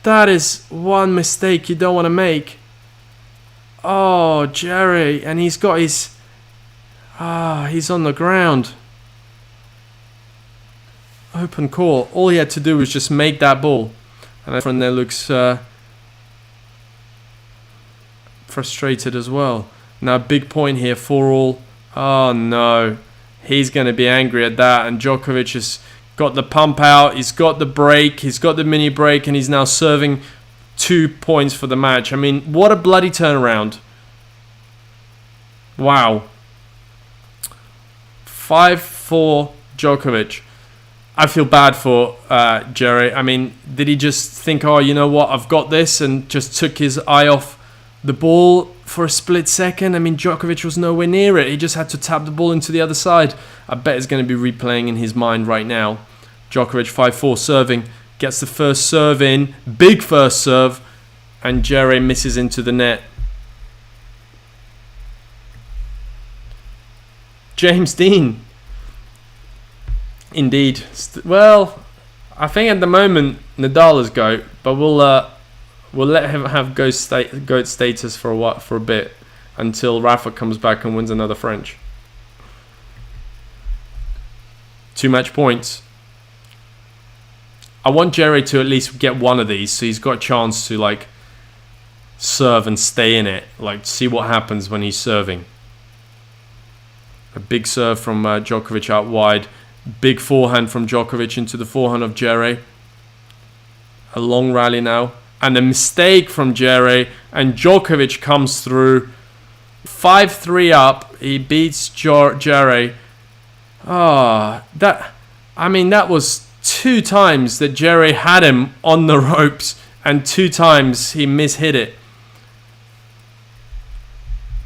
That is one mistake you don't want to make. Oh, Djere, and he's got his... he's on the ground. Open court. All he had to do was just make that ball. And everyone there looks frustrated as well. Now big point here, 4-all. Oh no, he's going to be angry at that. And Djokovic has got the pump out. He's got the break. He's got the mini break, and he's now serving 2 points for the match. I mean, what a bloody turnaround! Wow. 5-4 Djokovic. I feel bad for Djere. I mean, did he just think, oh, you know what, I've got this, and just took his eye off the ball for a split second? I mean, Djokovic was nowhere near it. He just had to tap the ball into the other side. I bet it's going to be replaying in his mind right now. Djokovic 5-4 serving, gets the first serve in, big first serve, and Djere misses into the net. James Dean. Indeed. Well, I think at the moment Nadal is GOAT, but we'll let him have GOAT status for a bit until Rafa comes back and wins another French. 2 match points. I want Djere to at least get one of these, so he's got a chance to like serve and stay in it, like see what happens when he's serving. A big serve from Djokovic out wide. Big forehand from Djokovic into the forehand of Djere. A long rally now. And a mistake from Djere. And Djokovic comes through. 5-3 up. He beats Djere. That was 2 times that Djere had him on the ropes. And 2 times he mishit it.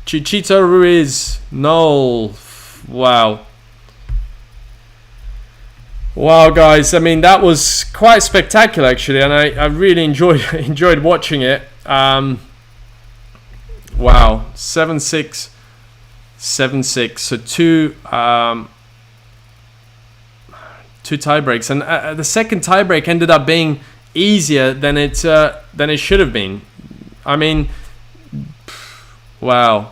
Chichito Ruiz. No. Wow. Wow, guys. I mean, that was quite spectacular, actually, and I really enjoyed watching it. Wow. 7-6, 7-6. So two tie breaks, and the second tie break ended up being easier than it should have been. I mean, wow.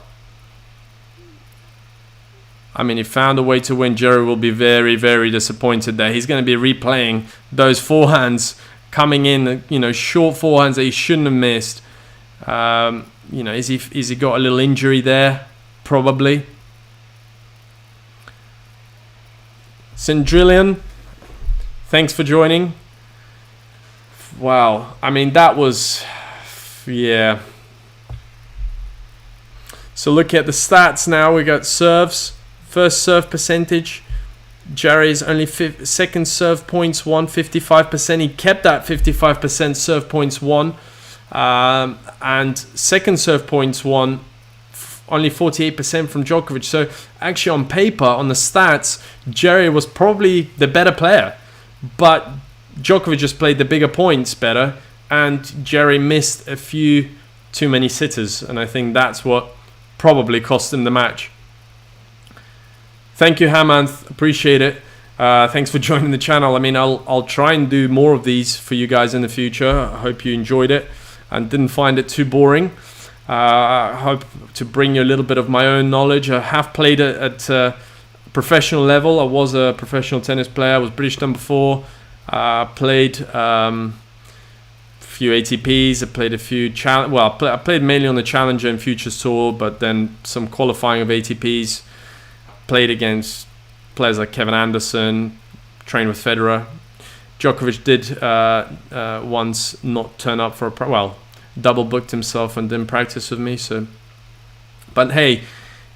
I mean, he found a way to win. Djere will be very, very disappointed there. He's going to be replaying those forehands coming in, short forehands that he shouldn't have missed. Is he got a little injury there? Probably. Cindrillion, thanks for joining. Wow. I mean, that was, yeah. So look at the stats now. We got serves. First serve percentage, Djere's only second serve points won, 55%. He kept that 55% serve points won. And second serve points won, only 48% from Djokovic. So actually on paper, on the stats, Djere was probably the better player. But Djokovic just played the bigger points better. And Djere missed a few too many sitters. And I think that's what probably cost him the match. Thank you, Hamanth. Appreciate it. Thanks for joining the channel. I mean, I'll try and do more of these for you guys in the future. I hope you enjoyed it and didn't find it too boring. I hope to bring you a little bit of my own knowledge. I have played at professional level. I was a professional tennis player. I was British number 4. Played a few ATPs. I played a few I played mainly on the Challenger and Futures Tour, but then some qualifying of ATPs. Played against players like Kevin Anderson, trained with Federer. Djokovic did once not turn up for double booked himself and didn't practice with me. So, but hey,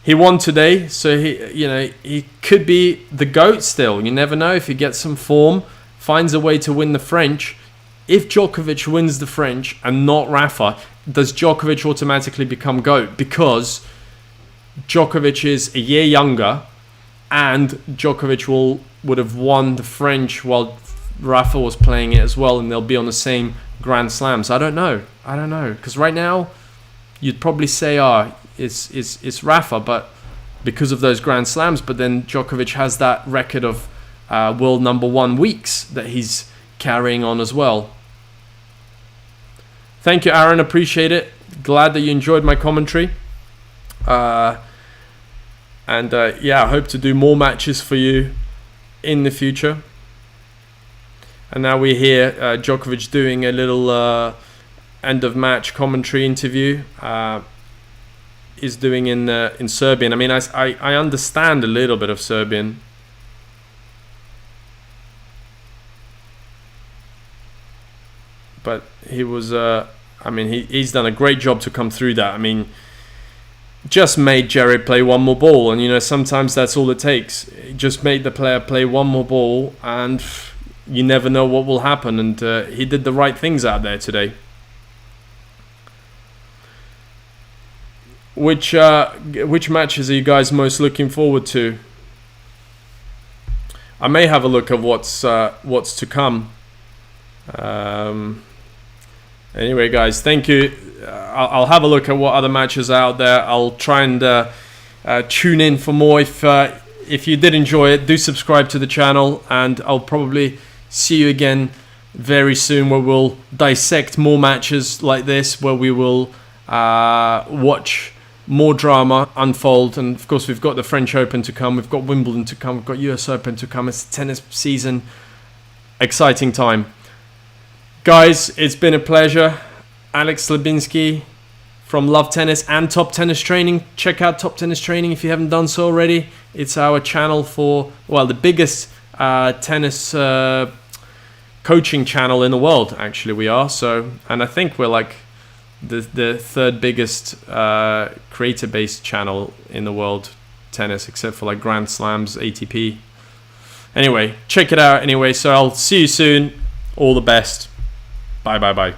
he won today, so he could be the GOAT still. You never know if he gets some form, finds a way to win the French. If Djokovic wins the French and not Rafa, does Djokovic automatically become GOAT? Because Djokovic is a year younger, and Djokovic would have won the French while Rafa was playing it as well, and they'll be on the same Grand Slams. I don't know, because right now you'd probably say, it's Rafa, but because of those Grand Slams. But then Djokovic has that record of world number 1 weeks that he's carrying on as well. Thank you, Aaron. Appreciate it. Glad that you enjoyed my commentary. I hope to do more matches for you in the future. And now we hear Djokovic doing a little end of match commentary interview. Is doing in Serbian. I mean, I understand a little bit of Serbian. But he was, he's done a great job to come through that. I mean, just made Djere play one more ball, and sometimes that's all it takes. Just made the player play one more ball, and you never know what will happen, and he did the right things out there today. Which matches are you guys most looking forward to? I may have a look at what's to come. Anyway, guys, thank you. I'll have a look at what other matches are out there. I'll try and tune in for more. If you did enjoy it, do subscribe to the channel, and I'll probably see you again very soon, where we'll dissect more matches like this, where we will watch more drama unfold. And of course, we've got the French Open to come, we've got Wimbledon to come, we've got US Open to come. It's tennis season. Exciting time. Guys, it's been a pleasure. Alex Slabinski from Love Tennis and Top Tennis Training. Check out Top Tennis Training if you haven't done so already. It's our channel for, well, the biggest tennis coaching channel in the world, actually we are. So, and I think we're like the third biggest creator-based channel in the world, tennis, except for like Grand Slams, ATP. Anyway, check it out anyway. So I'll see you soon. All the best. Bye, bye, bye.